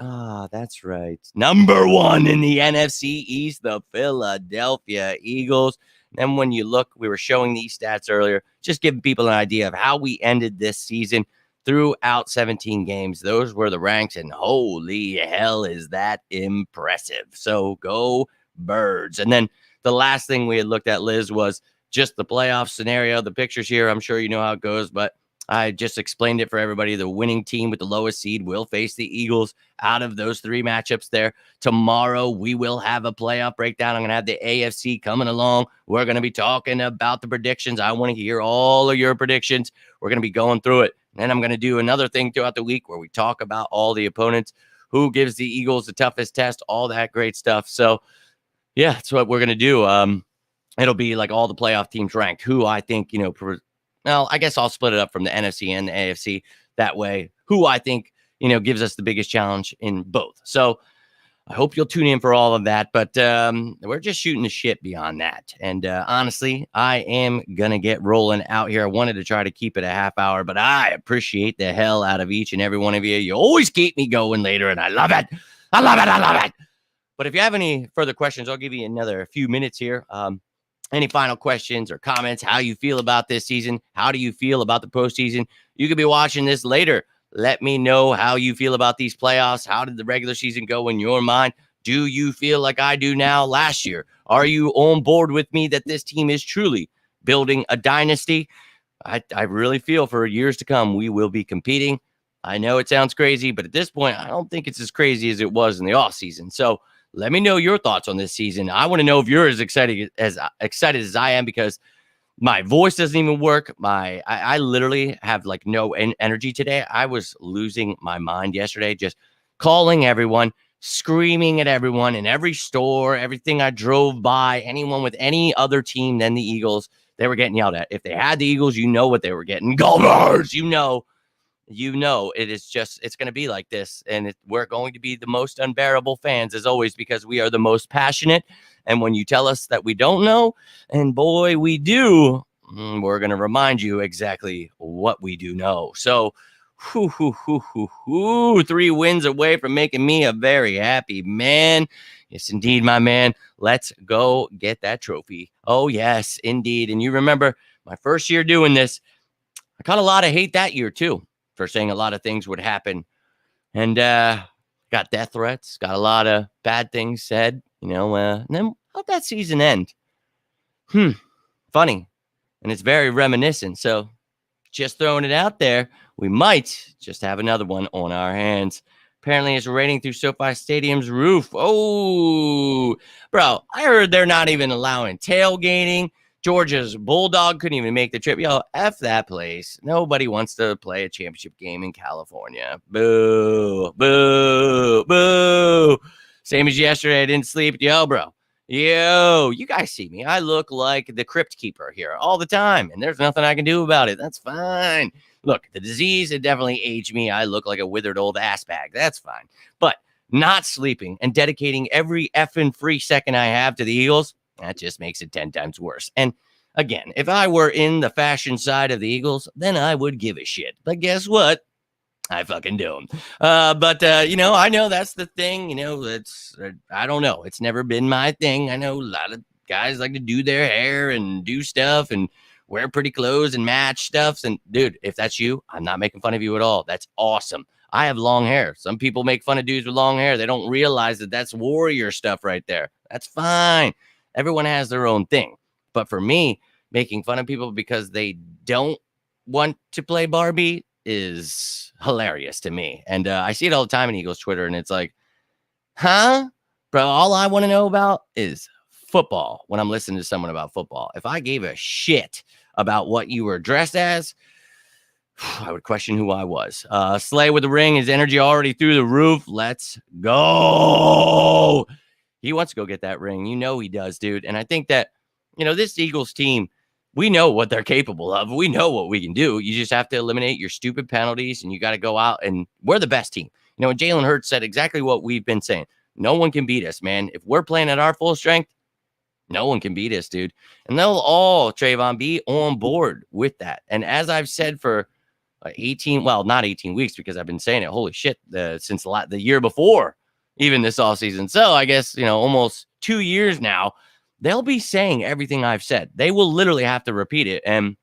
That's right. Number 1 in the NFC East, the Philadelphia Eagles. And when you look, we were showing these stats earlier, just giving people an idea of how we ended this season throughout 17 games. Those were the ranks, and holy hell, is that impressive. So go Birds. And then the last thing we had looked at, Liz, was just the playoff scenario. The pictures here, I'm sure you know how it goes, but I just explained it for everybody. The winning team with the lowest seed will face the Eagles out of those 3 matchups there. Tomorrow, we will have a playoff breakdown. I'm going to have the AFC coming along. We're going to be talking about the predictions. I want to hear all of your predictions. We're going to be going through it. And I'm going to do another thing throughout the week where we talk about all the opponents, who gives the Eagles the toughest test, all that great stuff. So, yeah, that's what we're going to do. It'll be like all the playoff teams ranked, who I think, well, I guess I'll split it up from the NFC and the AFC that way, who I think, gives us the biggest challenge in both. So I hope you'll tune in for all of that, but we're just shooting the shit beyond that. And honestly, I am going to get rolling out here. I wanted to try to keep it a half hour, but I appreciate the hell out of each and every one of you. You always keep me going later, and I love it. I love it. I love it. But if you have any further questions, I'll give you another few minutes here. Any final questions or comments, how you feel about this season? How do you feel about the postseason? You could be watching this later. Let me know how you feel about these playoffs. How did the regular season go in your mind? Do you feel like I do now last year? Are you on board with me that this team is truly building a dynasty? I really feel for years to come, we will be competing. I know it sounds crazy, but at this point, I don't think it's as crazy as it was in the offseason. So let me know your thoughts on this season. I want to know if you're as excited as I am, because my voice doesn't even work. I literally have like no energy today. I was losing my mind yesterday, just calling everyone, screaming at everyone in every store, everything I drove by, anyone with any other team than the Eagles, they were getting yelled at. If they had the Eagles, you know what they were getting. Golders, it's going to be like this. And we're going to be the most unbearable fans, as always, because we are the most passionate. And when you tell us that we don't know, and boy, we do, we're going to remind you exactly what we do know. So, 3 wins away from making me a very happy man. Yes, indeed, my man. Let's go get that trophy. Oh, yes, indeed. And you remember my first year doing this, I caught a lot of hate that year, too, for saying a lot of things would happen. And got death threats, got a lot of bad things said, and then how'd that season end? Funny. And it's very reminiscent. So just throwing it out there, we might just have another one on our hands. Apparently it's raining through SoFi Stadium's roof. Oh, bro, I heard they're not even allowing tailgating. Georgia's Bulldog couldn't even make the trip. Yo, F that place. Nobody wants to play a championship game in California. Boo, boo, boo. Same as yesterday, I didn't sleep. Yo, bro. Yo, you guys see me. I look like the Crypt Keeper here all the time, and there's nothing I can do about it. That's fine. Look, the disease had definitely aged me. I look like a withered old ass bag. That's fine. But not sleeping and dedicating every effing free second I have to the Eagles, that just makes it 10 times worse. And again, if I were in the fashion side of the Eagles, then I would give a shit. But guess what? I fucking don't. I know that's the thing. I don't know. It's never been my thing. I know a lot of guys like to do their hair and do stuff and wear pretty clothes and match stuff. And dude, if that's you, I'm not making fun of you at all. That's awesome. I have long hair. Some people make fun of dudes with long hair. They don't realize that that's warrior stuff right there. That's fine. Everyone has their own thing. But for me, making fun of people because they don't want to play Barbie is hilarious to me. And I see it all the time in Eagles Twitter, and it's like, huh? Bro, all I want to know about is football when I'm listening to someone about football. If I gave a shit about what you were dressed as, I would question who I was. Slay with the ring, his energy already through the roof. Let's go. He wants to go get that ring. You know he does, dude. And I think that, this Eagles team, we know what they're capable of. We know what we can do. You just have to eliminate your stupid penalties, and you got to go out, and we're the best team. And Jalen Hurts said exactly what we've been saying. No one can beat us, man. If we're playing at our full strength, No one can beat us, dude. And they'll all, Trayvon, be on board with that. And as I've said for 18, well, not 18 weeks, because I've been saying it, holy shit, since the year before, even this off season. So I guess, almost 2 years now, they'll be saying everything I've said. They will literally have to repeat it. And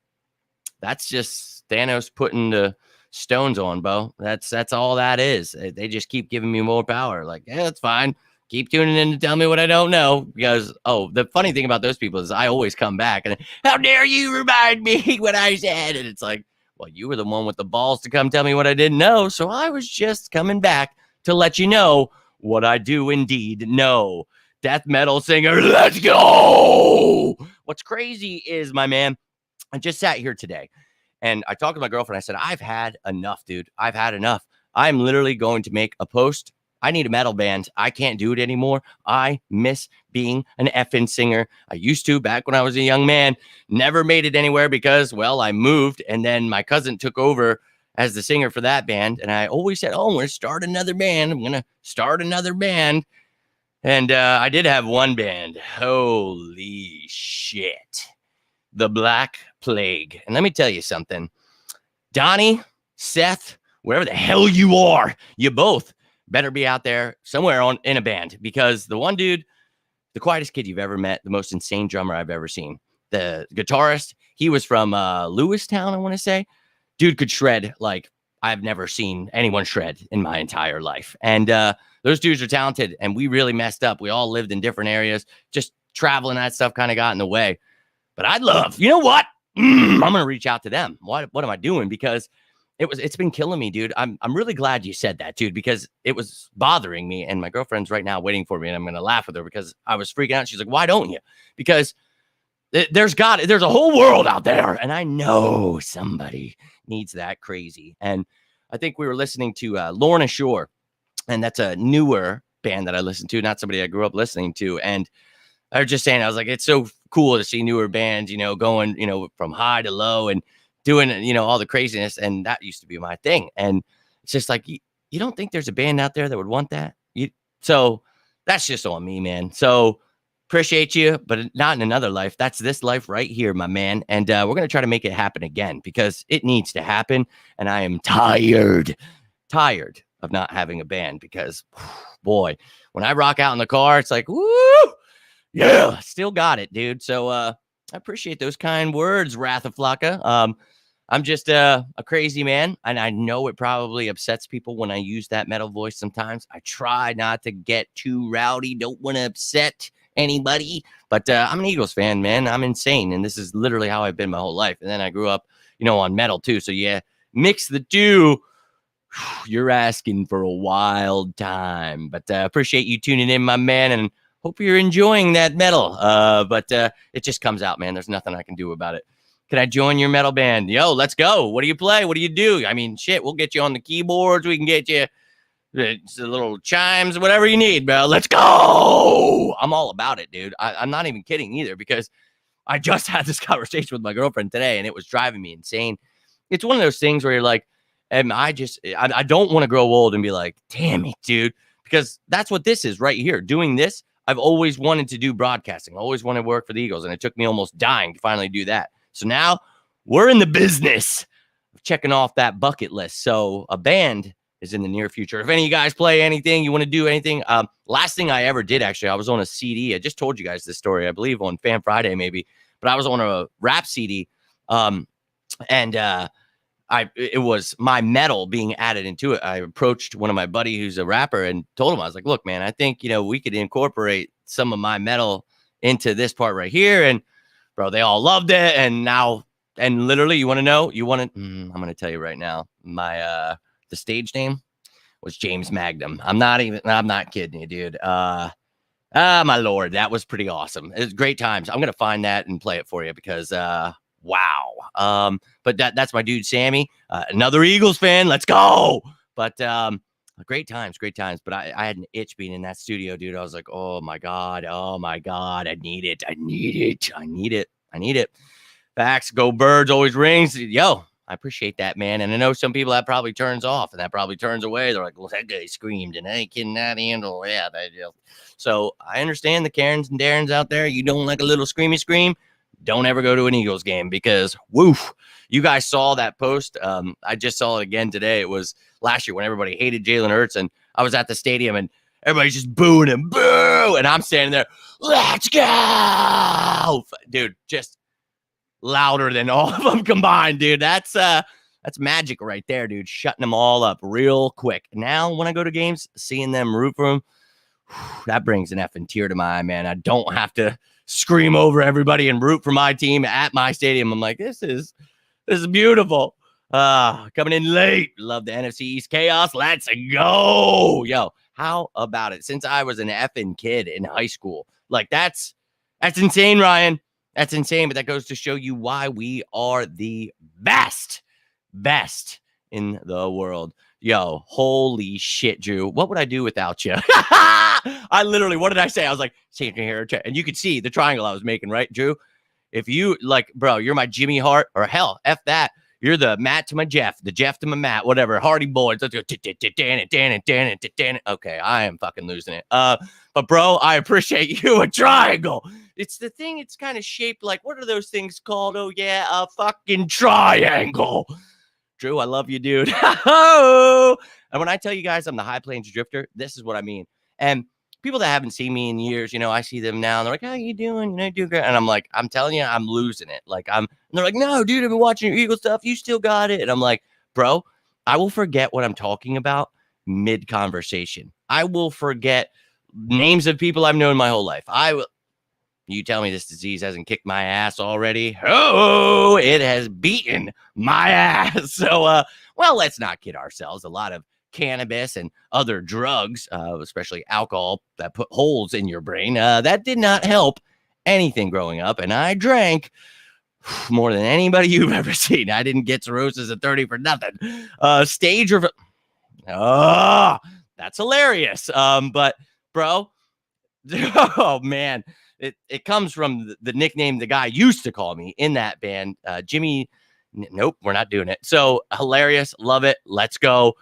that's just Thanos putting the stones on, Bo. That's all that is. They just keep giving me more power. Like, yeah, that's fine. Keep tuning in to tell me what I don't know. Because, the funny thing about those people is I always come back and, how dare you remind me what I said? And it's like, well, you were the one with the balls to come tell me what I didn't know. So I was just coming back to let you know what I do indeed know. Death metal singer, let's go. What's crazy is, my man, I just sat here today and I talked to my girlfriend. I said, I've had enough, dude. I've had enough. I'm literally going to make a post. I need a metal band. I can't do it anymore. I miss being an effing singer. I used to back when I was a young man. Never made it anywhere because, well, I moved and then my cousin took over as the singer for that band. And I always said, oh, I'm going to start another band. I'm going to start another band. And I did have one band. Holy shit. The Black Plague. And let me tell you something. Donnie, Seth, wherever the hell you are, you both better be out there somewhere in a band, because the one dude, the quietest kid you've ever met, the most insane drummer I've ever seen, the guitarist, he was from Lewistown, I want to say. Dude could shred like I've never seen anyone shred in my entire life. And those dudes are talented, and we really messed up. We all lived in different areas. Just traveling, that stuff kind of got in the way. But I'd love, you know what? I'm going to reach out to them. What am I doing? Because it's been killing me, dude. I'm really glad you said that, dude, because it was bothering me. And my girlfriend's right now waiting for me, and I'm going to laugh with her because I was freaking out. She's like, why don't you? Because there's a whole world out there, and I know somebody needs that crazy. And I think we were listening to Lorna Shore, and that's a newer band that I listen to, not somebody I grew up listening to. And I was just saying, I was like, it's so cool to see newer bands, going, from high to low and doing, all the craziness. And that used to be my thing. And it's just like, you don't think there's a band out there that would want that? So that's just on me, man. So appreciate you, but not in another life. That's this life right here, my man. And we're going to try to make it happen again, because it needs to happen. And I am tired of not having a band, because boy, when I rock out in the car, it's like, woo, yeah, still got it, dude. So I appreciate those kind words, Rathaflocka. I'm just a crazy man, and I know it probably upsets people when I use that metal voice sometimes. I try not to get too rowdy, don't want to upset anybody, but I'm an Eagles fan, man. I'm insane, and this is literally how I've been my whole life. And then I grew up, on metal too. So yeah, mix the two. You're asking for a wild time, but appreciate you tuning in, my man, and hope you're enjoying that metal. But it just comes out, man. There's nothing I can do about it. Can I join your metal band? Yo, let's go. What do you play? What do you do? I mean, shit, we'll get you on the keyboards. We can get you the little chimes, whatever you need, bro. Let's go. I'm all about it, dude. I'm not even kidding either, because I just had this conversation with my girlfriend today, and it was driving me insane. It's one of those things where you're like, I don't want to grow old and be like, damn it, dude, because that's what this is right here. Doing this, I've always wanted to do broadcasting. Always wanted to work for the Eagles, and it took me almost dying to finally do that. So now we're in the business of checking off that bucket list. So a band is in the near future. If any of you guys play anything, you want to do anything. Last thing I ever did, actually, I was on a CD. I just told you guys this story, I believe, on Fan Friday maybe, but I was on a rap CD. It was my metal being added into it. I approached one of my buddy who's a rapper and told him, I was like, look, man, I think, we could incorporate some of my metal into this part right here. And bro, they all loved it. And literally, you want to know, I'm going to tell you right now, my, the stage name was James Magnum. I'm not kidding you, dude. My Lord, that was pretty awesome. It was great times. I'm going to find that and play it for you, because, wow. But that's my dude, Sammy, another Eagles fan. Let's go. But, great times. But I had an itch being in that studio, dude. I was like, oh my God. I need it. Facts. Go Birds always rings. Yo, I appreciate that, man. And I know some people that probably turns off and that probably turns away. They're like, well, that guy screamed and I cannot handle. Yeah, they just. So I understand the Karens and Darrens out there. You don't like a little screamy scream. Don't ever go to an Eagles game because woof. You guys saw that post. I just saw it again today. It was last year when everybody hated Jalen Hurts, and I was at the stadium and everybody's just booing him, boo, and I'm standing there, let's go, dude, just louder than all of them combined, dude. That's magic right there, dude. Shutting them all up real quick. Now, when I go to games, seeing them root for them, that brings an effing tear to my eye, man. I don't have to scream over everybody and root for my team at my stadium. I'm like, this is beautiful. Coming in late. Love the NFC East chaos. Let's go. Yo, how about it? Since I was an effing kid in high school, like that's insane, Ryan. That's insane. But that goes to show you why we are the best in the world. Yo, holy shit, Drew. What would I do without you? I literally, what did I say? I was like, see here, and you could see the triangle I was making, right, Drew? If you like, bro, you're my Jimmy Hart, or hell, F that. You're the Matt to my Jeff, the Jeff to my Matt, whatever. Hardy Boys. Let's go. Okay, I am fucking losing it. But bro, I appreciate you. A triangle. It's the thing. It's kind of shaped like, what are those things called? Oh yeah, a fucking triangle. Drew, I love you, dude. And when I tell you guys I'm the High Plains Drifter, this is what I mean. And people that haven't seen me in years, I see them now and they're like, how you doing? You do great. And I'm like, I'm telling you, I'm losing it. And they're like, no, dude, I've been watching your Eagle stuff. You still got it. And I'm like, bro, I will forget what I'm talking about mid-conversation. I will forget names of people I've known my whole life. You tell me this disease hasn't kicked my ass already. Oh, it has beaten my ass. So, well, let's not kid ourselves. A lot of cannabis and other drugs, especially alcohol that put holes in your brain, that did not help anything growing up. And I drank more than anybody you've ever seen. I didn't get cirrhosis at 30 for nothing. Stage or that's hilarious. But bro, oh man, it comes from the nickname the guy used to call me in that band, Jimmy. Nope, we're not doing it. So hilarious, love it. Let's go.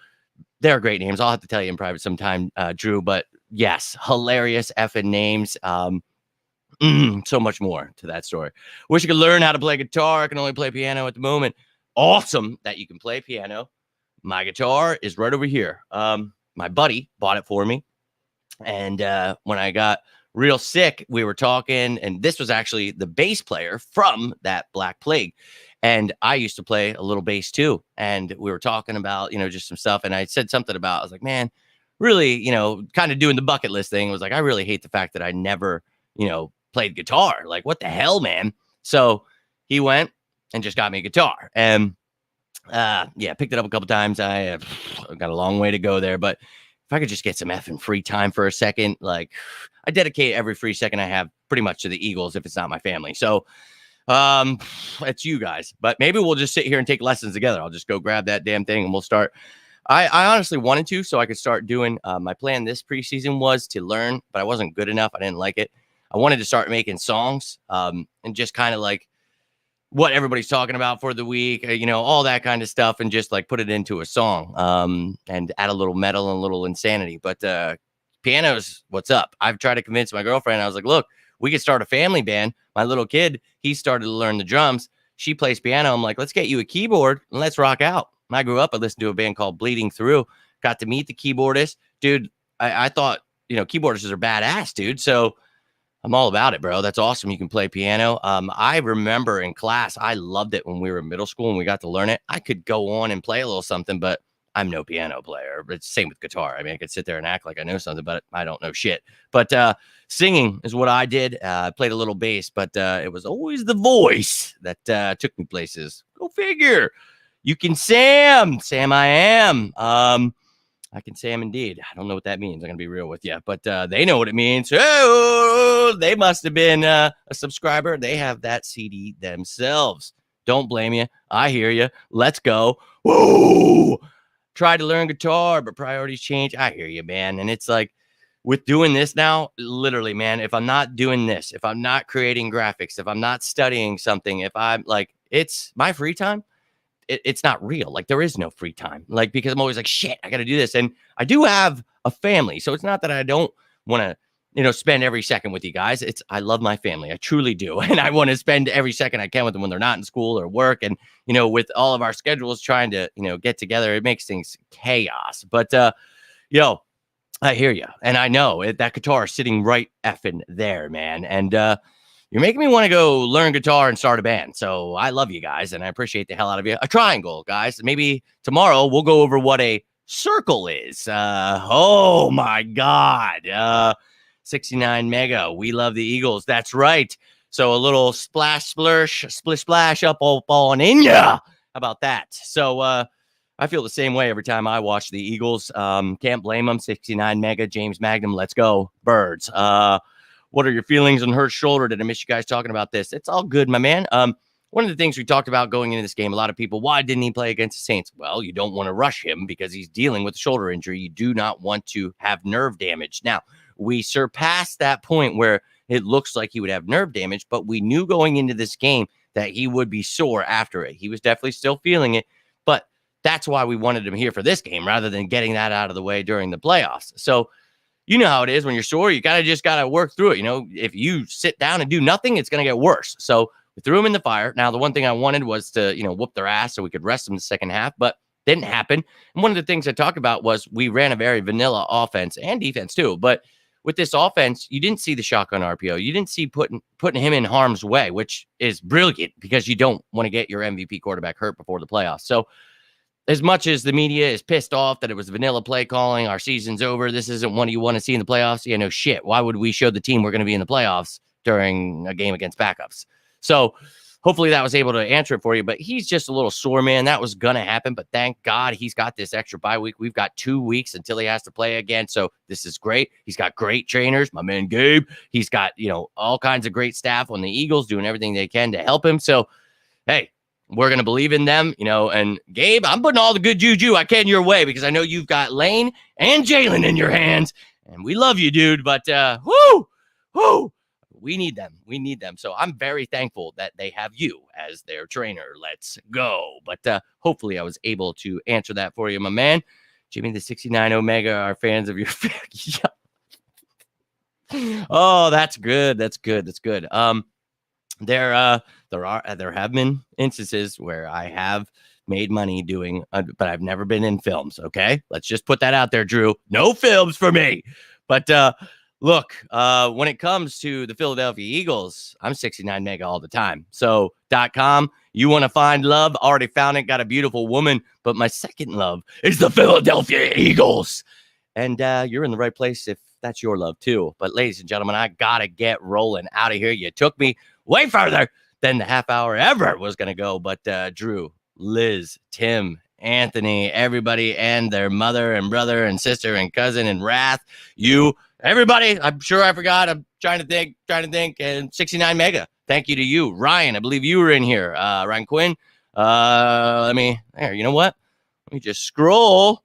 They're great names. I'll have to tell you in private sometime, Drew. But yes, hilarious effing names. So much more to that story. Wish I could learn how to play guitar. I can only play piano at the moment. Awesome that you can play piano. My guitar is right over here. My buddy bought it for me. And when I got real sick, we were talking. And this was actually the bass player from that Black Plague. And I used to play a little bass too. And we were talking about, just some stuff. And I said something about, I was like, man, really, kind of doing the bucket list thing. I was like, I really hate the fact that I never, played guitar. Like, what the hell, man? So he went and just got me a guitar. And picked it up a couple times. I got a long way to go there. But if I could just get some effing free time for a second, like I dedicate every free second I have pretty much to the Eagles if it's not my family. So it's you guys, but maybe we'll just sit here and take lessons together. I'll just go grab that damn thing and we'll start. I honestly wanted to, so I could start doing, my plan this preseason was to learn, but I wasn't good enough. I didn't like it. I wanted to start making songs, and just kind of like what everybody's talking about for the week, all that kind of stuff, and just like put it into a song, and add a little metal and a little insanity. But, piano's what's up. I've tried to convince my girlfriend. I was like, look, we could start a family band. My little kid, he started to learn the drums. She plays piano. I'm like, let's get you a keyboard and let's rock out. When I grew up, I listened to a band called Bleeding Through. Got to meet the keyboardist. Dude, I thought, keyboardists are badass, dude. So I'm all about it, bro. That's awesome. You can play piano. I remember in class, I loved it when we were in middle school and we got to learn it. I could go on and play a little something, but I'm no piano player. It's the same with guitar. I mean, I could sit there and act like I know something, but I don't know shit. But singing is what I did. I played a little bass, but it was always the voice that took me places. Go figure. You can Sam. Sam I am. I can Sam indeed. I don't know what that means. I'm going to be real with you, but they know what it means. Oh, they must have been a subscriber. They have that CD themselves. Don't blame you. I hear you. Let's go. Whoa. Tried to learn guitar, but priorities change. I hear you, man. And it's like with doing this now, literally, man, if I'm not doing this, if I'm not creating graphics, if I'm not studying something, if I'm like, it's my free time. it's not real. Like, there is no free time. Like, because I'm always like, shit, I got to do this. And I do have a family. So it's not that I don't want to, spend every second with you guys. I love my family. I truly do. And I want to spend every second I can with them when they're not in school or work. And, with all of our schedules trying to, get together, it makes things chaos. But, I hear you. And I know that guitar is sitting right effing there, man. And, you're making me want to go learn guitar and start a band. So I love you guys, and I appreciate the hell out of you. A triangle, guys. Maybe tomorrow we'll go over what a circle is. Oh, my God. 69 mega. We love the Eagles. That's right. So a little splish, splash up all on in ya. How about that? So I feel the same way every time I watch the Eagles. Can't blame them. 69 mega. James Magnum. Let's go. Birds. What are your feelings on Hurt's shoulder? Did I miss you guys talking about this? It's all good, my man. One of the things we talked about going into this game, a lot of people, why didn't he play against the Saints? Well, you don't want to rush him because he's dealing with a shoulder injury. You do not want to have nerve damage. Now, we surpassed that point where it looks like he would have nerve damage, but we knew going into this game that he would be sore after it. He was definitely still feeling it, but that's why we wanted him here for this game rather than getting that out of the way during the playoffs. So, you know how it is when you're sore. You just got to work through it. If you sit down and do nothing, it's going to get worse. So we threw him in the fire. Now, the one thing I wanted was to, whoop their ass so we could rest them the second half, but didn't happen. And one of the things I talked about was we ran a very vanilla offense and defense too. But with this offense, you didn't see the shotgun RPO. You didn't see putting him in harm's way, which is brilliant because you don't want to get your MVP quarterback hurt before the playoffs. So as much as the media is pissed off that it was vanilla play calling, our season's over, this isn't what you want to see in the playoffs. Yeah, no shit. Why would we show the team we're going to be in the playoffs during a game against backups? So hopefully that was able to answer it for you. But he's just a little sore, man. That was going to happen. But thank God he's got this extra bye week. We've got 2 weeks until he has to play again. So this is great. He's got great trainers, my man Gabe. He's got, all kinds of great staff on the Eagles doing everything they can to help him. So, hey, we're going to believe in them, and Gabe, I'm putting all the good juju I can your way because I know you've got Lane and Jalen in your hands, and we love you, dude. But, we need them. We need them. So I'm very thankful that they have you as their trainer. Let's go. But hopefully I was able to answer that for you, my man. Jimmy, the 69 Omega are fans of your Oh, that's good. That's good. That's good. There have been instances where I have made money doing, but I've never been in films. Okay, let's just put that out there, Drew. No films for me. But look, when it comes to the Philadelphia Eagles, I'm 69 mega all the time. So .com, you want to find love? Already found it. Got a beautiful woman, but my second love is the Philadelphia Eagles. And you're in the right place if that's your love too. But ladies and gentlemen, I gotta get rolling out of here. You took me way further than the half hour ever was going to go. But Drew, Liz, Tim, Anthony, everybody and their mother and brother and sister and cousin and Wrath, you, everybody, I'm sure I forgot. I'm trying to think. And 69 mega. Thank you to you. Ryan, I believe you were in here. Ryan Quinn. You know what? Let me just scroll.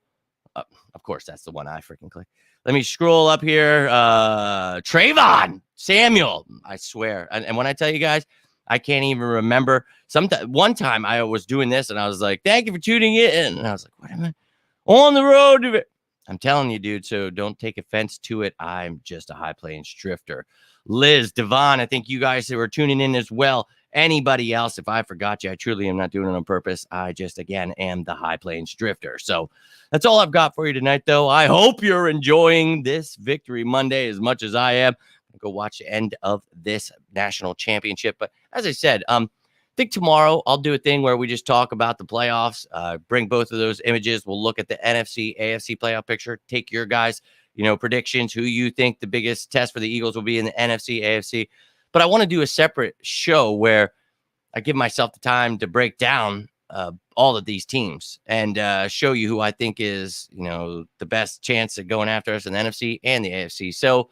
Of course, that's the one I freaking clicked. Let me scroll up here. Trayvon Samuel, I swear. And when I tell you guys, I can't even remember. One time I was doing this and I was like, thank you for tuning in. And I was like, what am I on the road to it? I'm telling you, dude. So don't take offense to it. I'm just a high plains drifter. Liz, Devon, I think you guys who are tuning in as well. Anybody else, if I forgot you, I truly am not doing it on purpose. I just, again, am the high plains drifter. So that's all I've got for you tonight, though. I hope you're enjoying this Victory Monday as much as I am. Go watch the end of this national championship. But as I said, I think tomorrow I'll do a thing where we just talk about the playoffs, bring both of those images. We'll look at the NFC, AFC playoff picture, take your guys, predictions, who you think the biggest test for the Eagles will be in the NFC, AFC. But I want to do a separate show where I give myself the time to break down all of these teams and show you who I think is, the best chance of going after us in the NFC and the AFC. So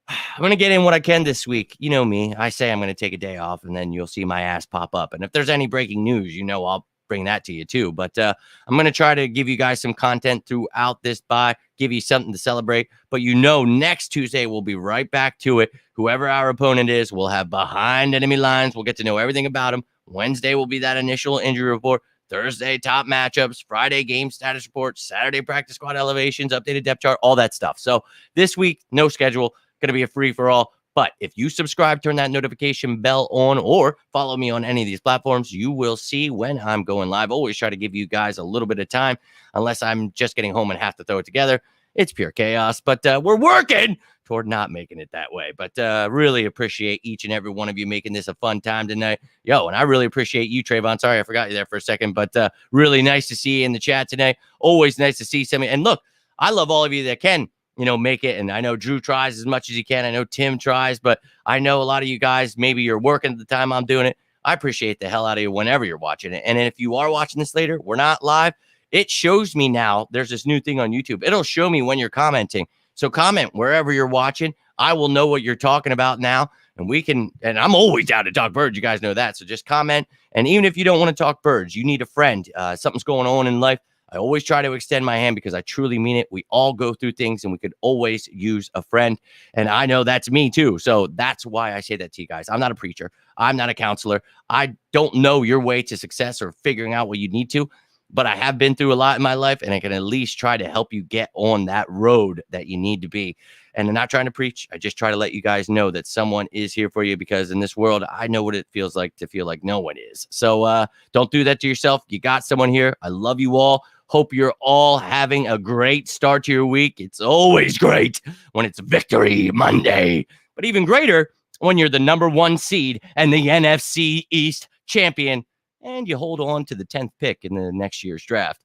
I'm going to get in what I can this week. You know me. I say I'm going to take a day off, and then you'll see my ass pop up. And if there's any breaking news, I'll bring that to you too. But I'm going to try to give you guys some content throughout this bye, give you something to celebrate. But next Tuesday, we'll be right back to it. Whoever our opponent is, we'll have behind enemy lines. We'll get to know everything about them. Wednesday will be that initial injury report. Thursday, top matchups, Friday, game status reports, Saturday, practice squad elevations, updated depth chart, all that stuff. So this week, no schedule, going to be a free-for-all. But if you subscribe, turn that notification bell on, or follow me on any of these platforms, you will see when I'm going live. Always try to give you guys a little bit of time, unless I'm just getting home and have to throw it together. It's pure chaos, but we're working toward not making it that way. But really appreciate each and every one of you making this a fun time tonight. Yo, and I really appreciate you, Trayvon. Sorry, I forgot you there for a second, but really nice to see you in the chat today. Always nice to see some. And look, I love all of you that can, make it. And I know Drew tries as much as he can. I know Tim tries, but I know a lot of you guys, maybe you're working at the time I'm doing it. I appreciate the hell out of you whenever you're watching it. And if you are watching this later, we're not live. It shows me now. There's this new thing on YouTube. It'll show me when you're commenting. So comment wherever you're watching. I will know what you're talking about now. And I'm always down to talk birds. You guys know that. So just comment. And even if you don't want to talk birds, you need a friend, something's going on in life, I always try to extend my hand because I truly mean it. We all go through things and we could always use a friend. And I know that's me too. So that's why I say that to you guys. I'm not a preacher. I'm not a counselor. I don't know your way to success or figuring out what you need to, but I have been through a lot in my life, and I can at least try to help you get on that road that you need to be. And I'm not trying to preach. I just try to let you guys know that someone is here for you, because in this world, I know what it feels like to feel like no one is. So don't do that to yourself. You got someone here. I love you all. Hope you're all having a great start to your week. It's always great when it's Victory Monday, but even greater when you're the #1 seed and the NFC East champion, and you hold on to the 10th pick in the next year's draft.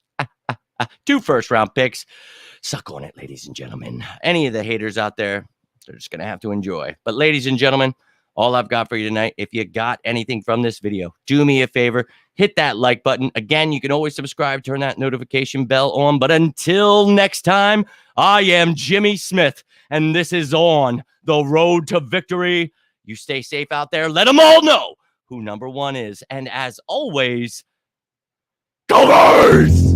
2 first-round picks. Suck on it, ladies and gentlemen. Any of the haters out there, they're just going to have to enjoy. But ladies and gentlemen, all I've got for you tonight, if you got anything from this video, do me a favor, hit that like button. Again, you can always subscribe, turn that notification bell on. But until next time, I am Jimmy Smith, and this is On the Road to Victory. You stay safe out there. Let them all know who #1 is. And as always, go Birds!